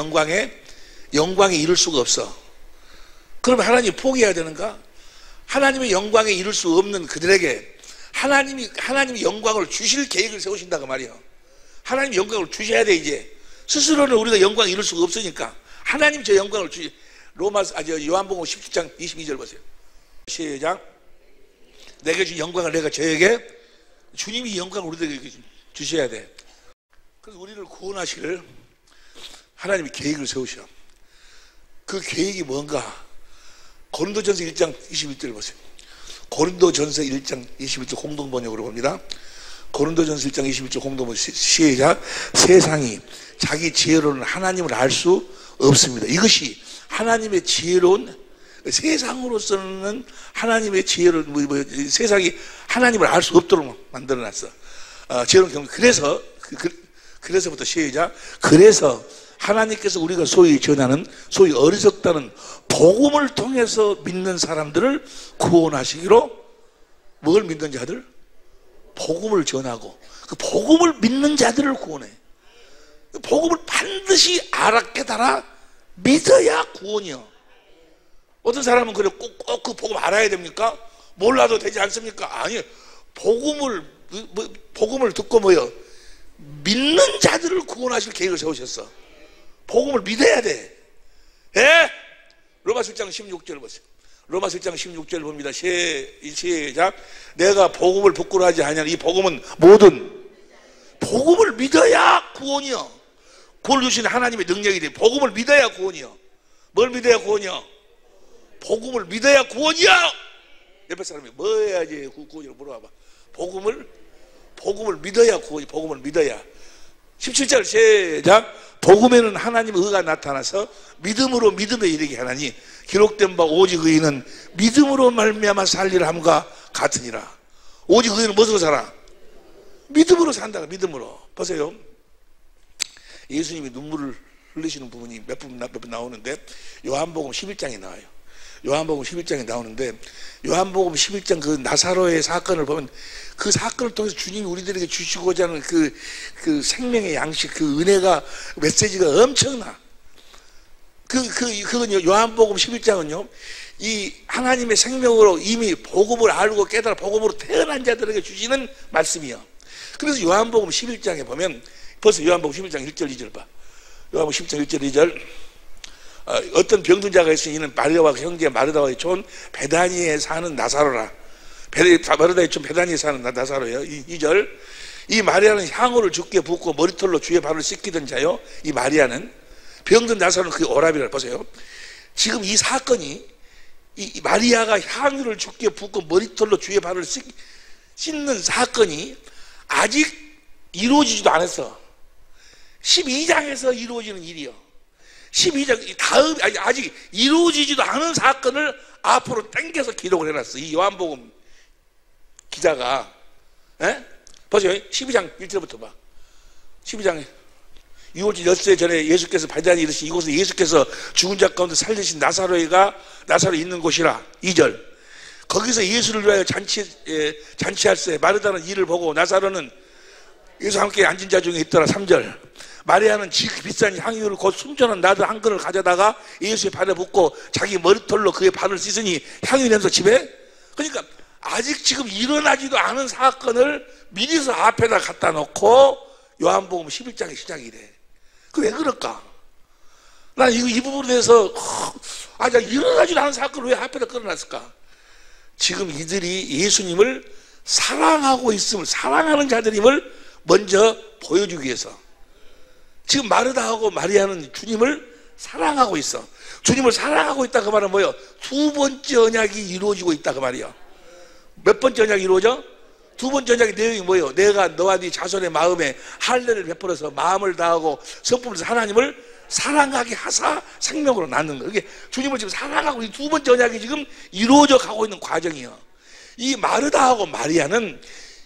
영광에 이를 수가 없어. 그러면 하나님이 포기해야 되는가? 하나님의 영광에 이룰 수 없는 그들에게 하나님이 영광을 주실 계획을 세우신다고 말이에요. 하나님이 영광을 주셔야 돼. 이제 스스로는 우리가 영광을 이룰 수가 없으니까 하나님 저 영광을 요한복음 17장 22절 보세요. 시작. 내게 준 영광을 내가 저에게, 주님이 영광을 우리에게 주셔야 돼. 그래서 우리를 구원하시기를 하나님이 계획을 세우셔. 그 계획이 뭔가? 고린도전서 1장 21절 보세요. 고린도전서 1장 21절 공동번역으로 봅니다. 고린도전서 1장 21절 공동번역 시작. 세상이 자기 지혜로는 하나님을 알 수 없습니다. 이것이 하나님의 지혜로운, 세상으로서는 하나님의 지혜로 세상이 하나님을 알 수 없도록 만들어놨어. 지혜로운 경우. 그래서부터 시작. 그래서 하나님께서 우리가 소위 전하는 소위 어리석다는 복음을 통해서 믿는 사람들을 구원하시기로, 뭘 믿는 자들? 복음을 전하고 그 복음을 믿는 자들을 구원해. 복음을 반드시 알아 깨달아 믿어야 구원이요. 어떤 사람은 그래 꼭 그 복음 알아야 됩니까? 몰라도 되지 않습니까? 아니, 복음을 듣고 뭐요? 믿는 자들을 구원하실 계획을 세우셨어. 복음을 믿어야 돼. 예? 로마서 1장 16절 보세요. 로마서 1장 16절 봅니다. 시작. 내가 복음을 부끄러워하지 아니하니 이 복음은 모든 복음을 믿어야 구원이요. 구원을 주시는 하나님의 능력이 돼. 복음을 믿어야 구원이요. 뭘 믿어야 구원이요? 복음을 믿어야 구원이야. 옆에 사람이 뭐 해야지 구원이라고 물어봐봐. 복음을 믿어야 구원이. 복음을 믿어야. 17절 시작. 복음에는 하나님의 의가 나타나서 믿음으로 믿음에 이르게 하나니 기록된 바 오직 의인은 믿음으로 말미암아 살리라 함과 같으니라. 오직 의인은 무엇으로 살아? 믿음으로 산다. 믿음으로. 보세요. 예수님이 눈물을 흘리시는 부분이 몇 번 나오는데 요한복음 11장에 나와요. 요한복음 11장에 나오는데 요한복음 11장 그 나사로의 사건을 보면 그 사건을 통해서 주님이 우리들에게 주시고자 하는 그 생명의 양식, 그 은혜가, 메시지가 엄청나. 그건요, 요한복음 11장은요, 이 하나님의 생명으로 이미 복음을 알고 깨달아 복음으로 태어난 자들에게 주시는 말씀이요. 그래서 요한복음 11장에 보면 벌써 요한복음 11장 1절 2절 봐. 요한복음 11장 1절 2절. 어떤 병든 자가 있으니 이는 마리아와 형제 마르다와의 촌 베다니에 사는 나사로라. 마르다의 촌 베다니에 사는 나사로예요. 2절. 이 마리아는 향후를 주께 붓고 머리털로 주의 발을 씻기던 자요. 이 마리아는 병든 나사로는 그게 오라비라. 보세요. 지금 이 사건이 이 마리아가 향유를 주께 붓고 머리털로 주의 발을 씻는 사건이 아직 이루어지지도 않았어. 12장에서 이루어지는 일이요. 12장 다음 아직 이루어지지도 않은 사건을 앞으로 당겨서 기록을 해놨어. 이 요한복음 기자가. 보세요. 12장 1절부터 봐. 12장 6월절 엿새 전에 예수께서 베다니에 이르시니 이곳은 예수께서 죽은 자 가운데 살리신 나사로 있는 곳이라. 2절. 거기서 예수를 위하여 잔치할세 마르다는 이를 보고 나사로는 예수와 함께 앉은 자 중에 있더라. 3절. 마리아는 지극히 비싼 향유를 곧 순전한 나들 한 그릇을 가져다가 예수의 발에 붓고 자기 머리털로 그의 발을 씻으니 향유 냄새 집에. 그러니까 아직 지금 일어나지도 않은 사건을 미리서 앞에다 갖다 놓고 요한복음 11장의 시작이래. 그 왜 그럴까? 난 이 부분에 대해서 일어나지도 않은 사건을 왜 앞에다 끌어놨을까? 지금 이들이 예수님을 사랑하고 있음을, 사랑하는 자들임을 먼저 보여주기 위해서. 지금 마르다하고 마리아는 주님을 사랑하고 있어. 주님을 사랑하고 있다 그 말은 뭐예요? 두 번째 언약이 이루어지고 있다 그 말이에요. 몇 번째 언약이 이루어져? 두 번째 언약의 내용이 뭐예요? 내가 너와 네 자손의 마음에 할례를 베풀어서 마음을 다하고 성품으로 하나님을 사랑하게 하사 생명으로 낳는 거예요. 이게 주님을 지금 사랑하고 이 두 번째 언약이 지금 이루어져 가고 있는 과정이에요. 이 마르다하고 마리아는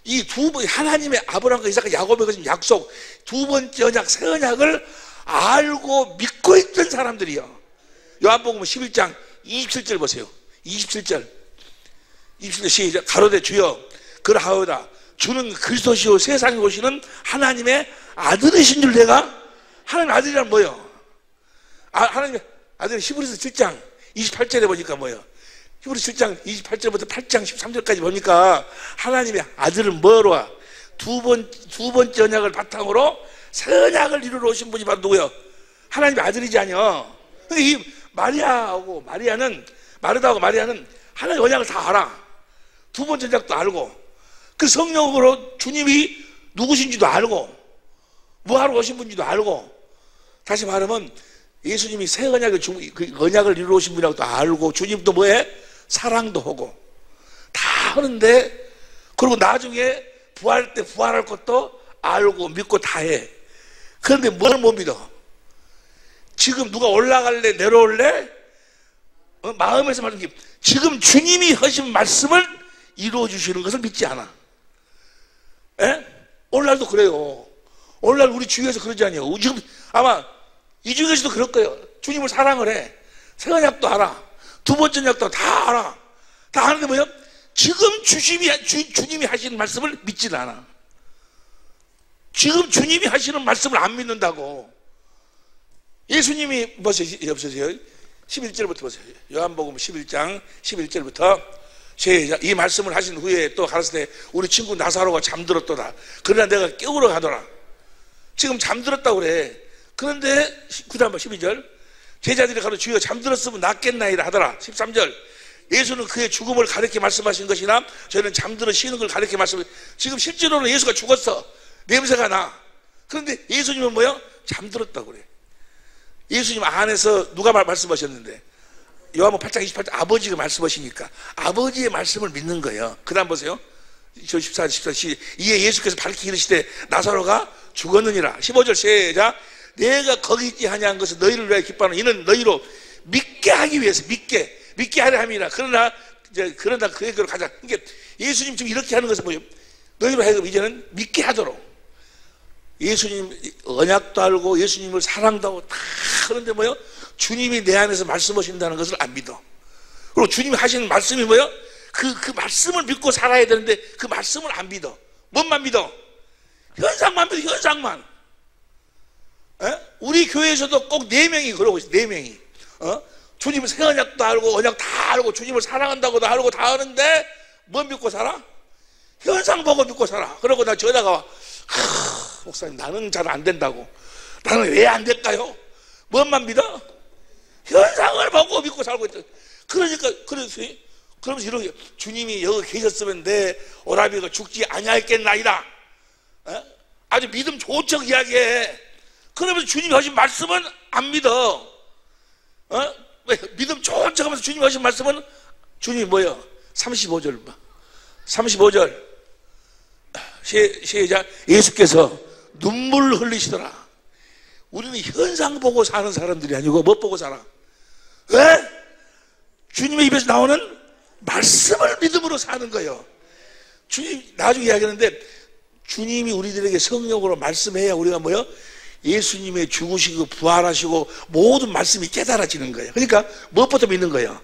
이 하나님의 아브라함과 이삭과 야곱의 그 약속 두 번째 언약, 새 언약을 알고 믿고 있던 사람들이요. 요한복음 11장 27절 보세요. 27절 시작. 가로되 주여 그러하오다. 주는 그리스도시요 세상에 오시는 하나님의 아들이신 줄 내가. 하나님의 아들이란 뭐예요? 하나님의 아들은 히브리서 7장 28절에 보니까 뭐예요? 히브리서 7장 28절부터 8장 13절까지 보니까 하나님의 아들은 뭐로 와? 두 번째 언약을 바탕으로 새 언약을 이루러 오신 분이 바로 누구예요? 하나님의 아들이지 아니요. 근데 이 마르다하고 마리아는 하나님의 언약을 다 알아. 두 번째 언약도 알고 그 성령으로 주님이 누구신지도 알고 뭐하러 오신 분인지도 알고. 다시 말하면 예수님이 새 언약을 그 언약을 이루러 오신 분이라고도 알고 주님도 뭐해? 사랑도 하고 다 하는데, 그리고 나중에 부활할 때 부활할 것도 알고 믿고 다 해. 그런데 뭘 못 믿어? 지금 누가 올라갈래 내려올래? 마음에서 말하는 게 지금 주님이 하신 말씀을 이루어 주시는 것을 믿지 않아. 오늘날도 그래요. 오늘날 우리 주위에서 그러지 않아요. 지금 아마 이 중에서도 그럴 거예요. 주님을 사랑을 해. 새 언약도 알아. 두 번째 언약도 다 알아. 다 아는데 뭐예요? 지금 주님이 하시는 말씀을 믿지는 않아. 지금 주님이 하시는 말씀을 안 믿는다고. 예수님이 보세요. 11절부터 보세요. 요한복음 11장 11절부터 시작. 이 말씀을 하신 후에 또 가라사대 우리 친구 나사로가 잠들었도다. 그러나 내가 깨우러 가더라. 지금 잠들었다고 그래. 그런데 그 다음 12절 제자들이 가로 주여 잠들었으면 낫겠나이다 하더라. 13절 예수는 그의 죽음을 가르쳐 말씀하신 것이나 저희는 잠들어 쉬는 걸 가르쳐 말씀하신. 지금 실제로는 예수가 죽었어. 냄새가 나. 그런데 예수님은 뭐야? 잠들었다고 그래. 예수님 안에서 누가 말씀하셨는데? 요한복음 8장 28절 아버지가 말씀하시니까 아버지의 말씀을 믿는 거예요. 그 다음 보세요. 14, 14, 이에 예수께서 밝히 이르시되 나사로가 죽었느니라. 15절 시작. 내가 거기 있지 아니한 것은 너희를 위하여 기뻐하는 이는 너희로 믿게 하기 위해서 믿게 하려 함이라. 그러나 그에게로 가자. 그러니까 예수님 지금 이렇게 하는 것은 뭐예요? 너희로 하여금 이제는 믿게 하도록. 예수님 언약도 알고 예수님을 사랑도 하고 다 하는데 뭐예요? 주님이 내 안에서 말씀하신다는 것을 안 믿어. 그리고 주님이 하시는 말씀이 뭐예요? 그 말씀을 믿고 살아야 되는데 그 말씀을 안 믿어. 뭔만 믿어? 현상만 믿어. 현상만. 우리 교회에서도 꼭 4명이 그러고 있어. 4명이 주님은 새 언약도 알고 언약 다 알고 주님을 사랑한다고도 알고 다 아는데 뭐 믿고 살아? 현상 보고 믿고 살아. 그러고 나 전화가 와. 목사님 나는 잘 안 된다고. 나는 왜 안 될까요? 뭔만 믿어? 현상을 보고 믿고 살고 있다. 그러면서 이렇게 주님이 여기 계셨으면 내 오라비가 죽지 아니하였겠나이다. 아주 믿음 좋은 척 이야기해. 그러면서 주님이 하신 말씀은 안 믿어. 왜? 믿음 좋은 척 하면서 주님이 하신 말씀은 주님이 뭐예요? 35절 봐. 35절 시작. 예수께서 눈물을 흘리시더라. 우리는 현상 보고 사는 사람들이 아니고 뭐 보고 살아? 왜? 주님의 입에서 나오는 말씀을 믿음으로 사는 거예요. 주님 나중에 이야기하는데 주님이 우리들에게 성령으로 말씀해야 우리가 뭐요? 예수님의 죽으시고 부활하시고 모든 말씀이 깨달아지는 거예요. 그러니까 무엇부터 믿는 거예요?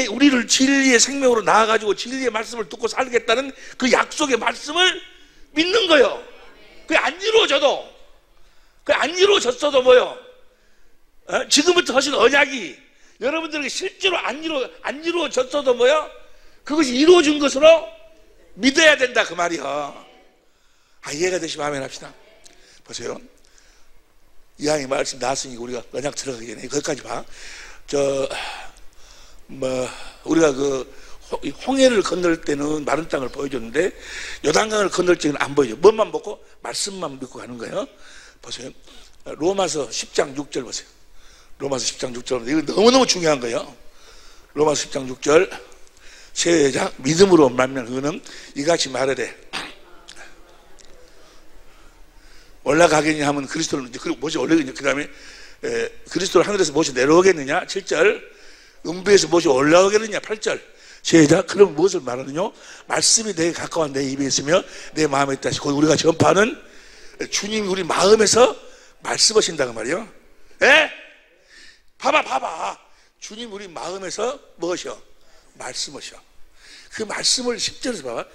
우리를 진리의 생명으로 나아가지고 진리의 말씀을 듣고 살겠다는 그 약속의 말씀을 믿는 거예요. 그게 안 이루어졌어도 뭐요? 지금부터 하신 언약이 여러분들에게 실제로 안 이루어졌어도 뭐요? 그것이 이루어진 것으로 믿어야 된다 그 말이요. 이해가 되시면 아멘 합시다. 보세요. 이왕이 말씀 나왔으니 우리가 언약 들어가기 전에 거기까지 봐. 우리가 홍해를 건널 때는 마른 땅을 보여줬는데 요단강을 건널 때는 안 보여줘. 뭔만 보고? 말씀만 믿고 가는 거예요. 보세요. 로마서 10장 6절 보세요. 로마서 10장 6절. 이거 너무너무 중요한 거예요. 로마서 10장 6절 시작. 믿음으로 말면 그거는 이같이 말하되 올라가겠냐 하면 그리스도를 모시 올라가겠냐. 그 다음에 그리스도를 하늘에서 모시 내려오겠느냐. 7절. 음부에서 모시 올라오겠느냐. 8절. 시작. 그럼 무엇을 말하느냐? 말씀이 내게 가까운 내 입에 있으며 내 마음에 있다. 곧 우리가 전파하는 주님이 우리 마음에서 말씀하신다고 말이에요. 예? 봐봐. 주님 우리 마음에서 무엇이요? 말씀하셔. 그 말씀을 10절에서 봐봐.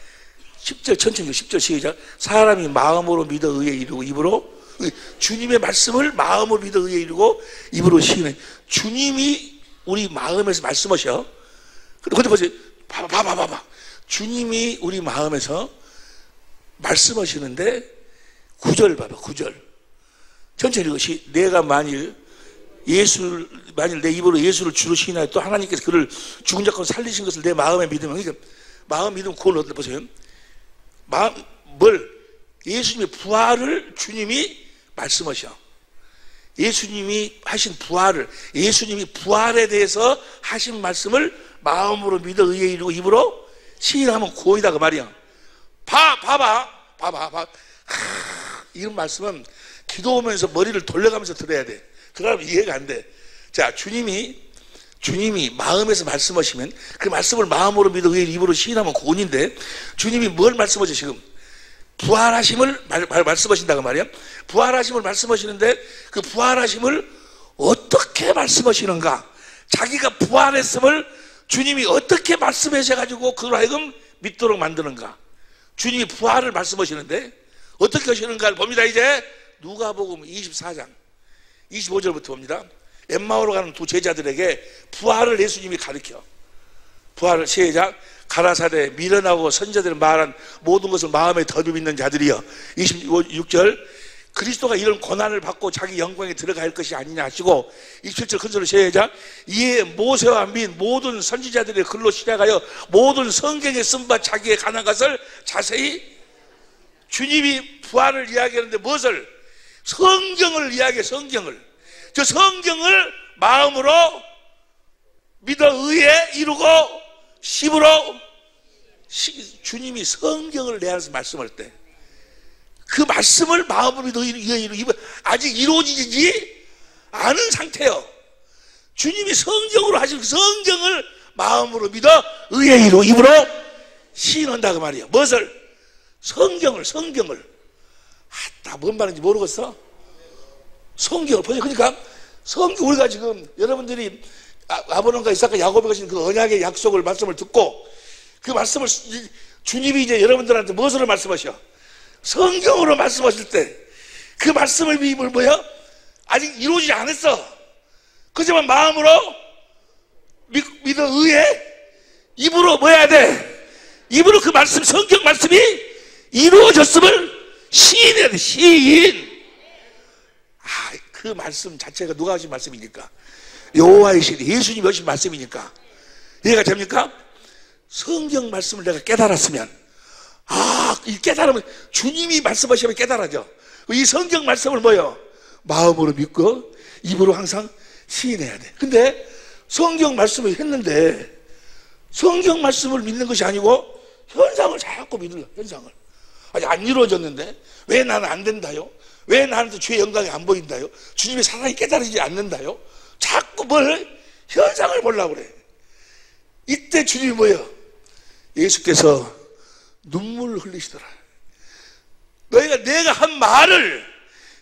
10절 천천히 10절 시작. 사람이 마음으로 믿어 의에 이르고 입으로 주님의 말씀을 마음으로 믿어 의에 이르고 입으로 시인해. 주님이 우리 마음에서 말씀하셔. 근데 보세요. 봐봐. 주님이 우리 마음에서 말씀하시는데 9절 봐봐. 9절 천천히 이것이 내가 만일 내 입으로 예수를 주로 시인하여 또 하나님께서 그를 죽은 자 가운데 살리신 것을 내 마음에 믿으면, 그러니까 마음 믿으면 그걸 어떻게 보세요? 예수님의 부활을 주님이 말씀하셔. 예수님이 하신 부활을, 예수님이 부활에 대해서 하신 말씀을 마음으로 믿어 의에 이르고 입으로 시인하면 구원이다 그 말이야. 봐봐. 이런 말씀은 기도 오면서 머리를 돌려가면서 들어야 돼. 그러면 이해가 안 돼. 자, 주님이 마음에서 말씀하시면 그 말씀을 마음으로 믿어 의에 입으로 시인하면 구원인데, 주님이 뭘 말씀하셔 지금? 부활하심을 말씀하신다고 말이야. 부활하심을 말씀하시는데 그 부활하심을 어떻게 말씀하시는가? 자기가 부활했음을 주님이 어떻게 말씀하셔가지고 그걸 하여금 믿도록 만드는가? 주님이 부활을 말씀하시는데 어떻게 하시는가를 봅니다. 이제 누가복음 24장 25절부터 봅니다. 엠마오로 가는 두 제자들에게 부활을 예수님이 가르쳐. 부활을 시작. 가라사대 미련하고 선자들이 말한 모든 것을 마음에 더듬 있는 자들이여. 26절. 그리스도가 이런 고난을 받고 자기 영광에 들어갈 것이 아니냐 하시고, 27절 큰 소리로 시작. 이에 모세와 및 모든 선지자들의 글로 시작하여 모든 성경에 쓴 바 자기의 가난 것을 자세히. 주님이 부활을 이야기하는데 무엇을? 성경을 이야기해. 성경을. 저 성경을 마음으로 믿어 의에 이루고 힘으로 주님이 성경을 내 안에서 말씀할 때 그 말씀을 마음으로 믿어 의에 이루고 아직 이루어지지 않은 상태요. 주님이 성경으로 하신 그 성경을 마음으로 믿어 의에 이루고 입으로 시인한다 그 말이에요. 무엇을? 성경을 다 뭔 말인지 모르겠어? 성경을 보세요. 그러니까 성경 우리가 지금 여러분들이 아브라함과 이삭과 야곱이 가신 그 언약의 약속을 말씀을 듣고 그 말씀을 주님이 이제 여러분들한테 무엇으로 말씀하셔? 성경으로 말씀하실 때 그 말씀을 뭐야? 아직 이루어지지 않았어. 그렇지만 마음으로 믿어 의에 입으로 뭐 해야 돼? 입으로 그 말씀 성경 말씀이 이루어졌음을 시인해야 돼. 시인. 그 말씀 자체가 누가 하신 말씀입니까? 여호와의 신 예수님이 하신 말씀이니까 이해가 됩니까? 성경 말씀을 내가 깨달았으면 이 깨달으면 주님이 말씀하시면 깨달아져. 이 성경 말씀을 뭐요? 마음으로 믿고 입으로 항상 시인해야 돼. 근데 성경 말씀을 했는데 성경 말씀을 믿는 것이 아니고 현상을 자꾸 믿으려. 현상을 아직 안 이루어졌는데 왜 나는 안 된다요? 왜 나한테 주의 영광이 안 보인다요? 주님의 사랑이 깨달아지지 않는다요? 자꾸 뭘 현상을 보려고 그래. 이때 주님이 뭐예요? 예수께서 눈물을 흘리시더라. 너희가 내가 한 말을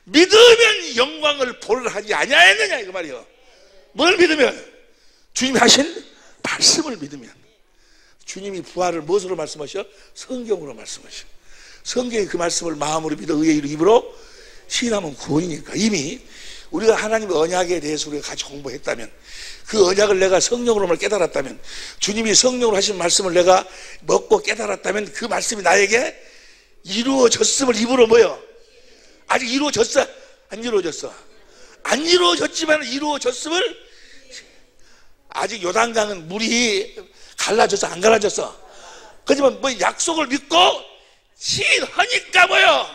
믿으면 영광을 보를 하지 아니하였느냐 이거 말이요. 뭘 믿으면? 주님이 하신 말씀을 믿으면. 주님이 부활을 무엇으로 말씀하셔? 성경으로 말씀하셔. 성경이 그 말씀을 마음으로 믿어 의에 이루 입으로 시인하면 구원이니까. 이미 우리가 하나님의 언약에 대해서 우리가 같이 공부했다면, 그 언약을 내가 성령으로만 깨달았다면, 주님이 성령으로 하신 말씀을 내가 먹고 깨달았다면 그 말씀이 나에게 이루어졌음을 입으로 뭐요? 아직 이루어졌어? 안 이루어졌어? 안 이루어졌지만 이루어졌음을, 아직 요단강은 물이 갈라졌어? 안 갈라졌어? 그렇지만 뭐 약속을 믿고 시인하니까 뭐요?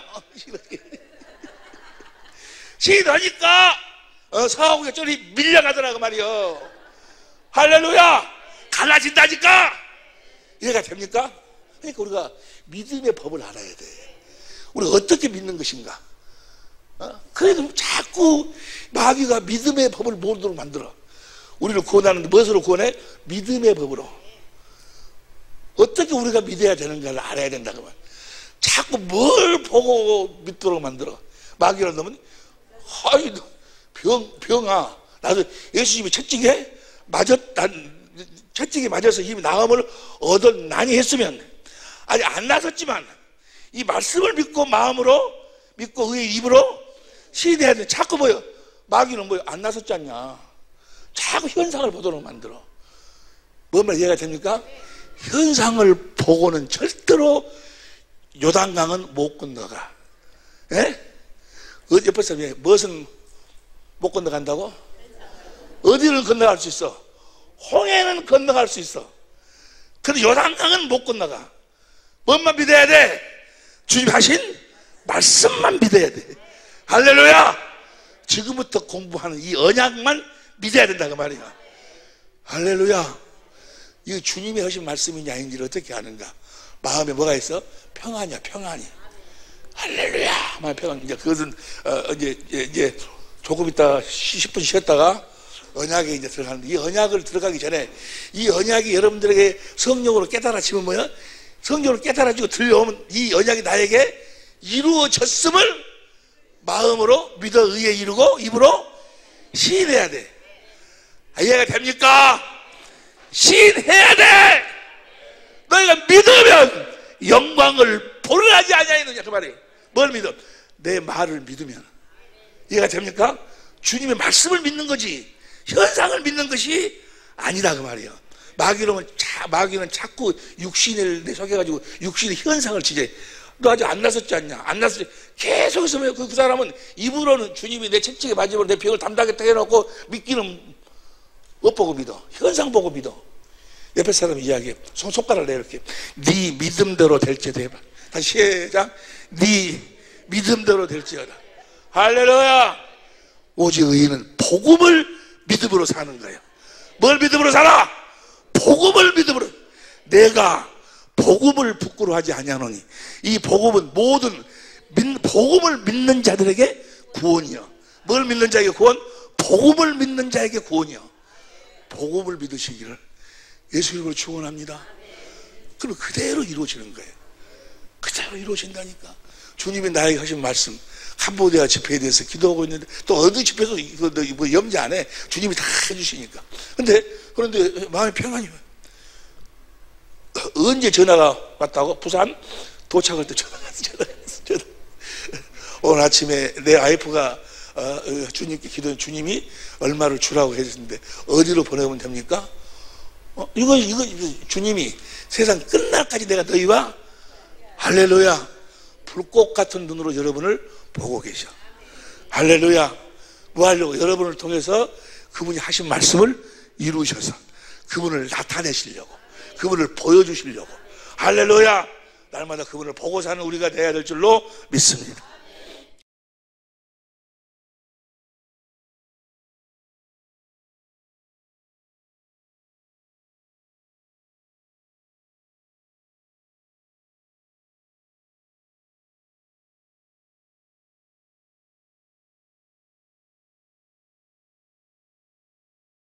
시인하니까 사하고가 저리 밀려가더라고 말이요. 할렐루야. 갈라진다니까. 이해가 됩니까? 그러니까 우리가 믿음의 법을 알아야 돼. 우리가 어떻게 믿는 것인가. 그래도 자꾸 마귀가 믿음의 법을 모르도록 만들어. 우리를 구원하는데 무엇으로 구원해? 믿음의 법으로. 어떻게 우리가 믿어야 되는가를 알아야 된다고 말. 자꾸 뭘 보고 믿도록 만들어. 마귀라는 놈은 아이 병아, 나도 예수님이 채찍에 맞아서 힘이 나음을 얻었나니 했으면, 아직 안 나섰지만 이 말씀을 믿고 마음으로 믿고 의의 입으로 시인해야 돼. 자꾸 뭐요? 마귀는 뭐요? 안 나섰지 않냐. 자꾸 현상을 보도록 만들어. 뭔 말 이해가 됩니까? 현상을 보고는 절대로 요단강은 못 건너가. 예? 옆에 사람이 무엇은 못 건너간다고? 어디를 건너갈 수 있어? 홍해는 건너갈 수 있어. 근데 요단강은 못 건너가. 뭔만 믿어야 돼? 주님 하신 말씀만 믿어야 돼. 할렐루야. 지금부터 공부하는 이 언약만 믿어야 된다 그 말이야. 할렐루야. 이거 주님이 하신 말씀이냐 아닌지를 어떻게 아는가? 마음에 뭐가 있어? 평안이야. 평안이. 할렐루야. 평안. 이제 그것은 이제 조금 있다 10분 쉬었다가 언약에 이제 들어가는데, 이 언약을 들어가기 전에 이 언약이 여러분들에게 성령으로 깨달아지면 뭐야? 성령으로 깨달아지고 들려오면 이 언약이 나에게 이루어졌음을 마음으로 믿어 의에 이루고 입으로 시인해야 돼. 이해가 됩니까? 시인해야 돼. 너희가 믿으면 영광을 보러 하지 아니하느냐 그 말이에요. 뭘 믿어? 내 말을 믿으면. 이해가 됩니까? 주님의 말씀을 믿는 거지 현상을 믿는 것이 아니다 그 말이에요. 마귀는 자꾸 육신을 내속해가지고 육신의 현상을 지제. 너 아직 안 나섰지 않냐? 안 나섰지. 계속해서 그 사람은 입으로는 주님이 내 채찍에 맞으면 내 병을 담당하겠다 해놓고 믿기는 못 보고 믿어. 현상 보고 믿어. 옆에 사람이 이야기해. 손가락을 내 이렇게. 네 믿음대로 될지어다 해봐. 다시 시작. 네 믿음대로 될지어다. 할렐루야. 오직 의인은 복음을 믿음으로 사는 거예요. 뭘 믿음으로 살아? 복음을 믿음으로. 내가 복음을 부끄러워하지 아니하노니 이 복음은 모든 복음을 믿는 자들에게 구원이요. 뭘 믿는 자에게 구원? 복음을 믿는 자에게 구원이요. 복음을 믿으시기를 예수 이름으로 축원합니다. 그럼 그대로 이루어지는 거예요. 그대로 이루어진다니까. 주님이 나에게 하신 말씀, 캄보디아 집회에 대해서 기도하고 있는데 또 어느 집회도 뭐 염지 안 해. 주님이 다 해주시니까. 그런데 마음이 평안이 와요. 언제 전화가 왔다고? 부산 도착할 때 전화가 왔어. 오늘 아침에 내 와이프가 주님께 기도한 주님이 얼마를 주라고 해주셨는데 어디로 보내면 됩니까? 이거 주님이 세상 끝날까지 내가 너희와 할렐루야 불꽃 같은 눈으로 여러분을 보고 계셔. 할렐루야. 뭐 하려고? 여러분을 통해서 그분이 하신 말씀을 이루셔서 그분을 나타내시려고, 그분을 보여주시려고. 할렐루야. 날마다 그분을 보고 사는 우리가 되어야 될 줄로 믿습니다.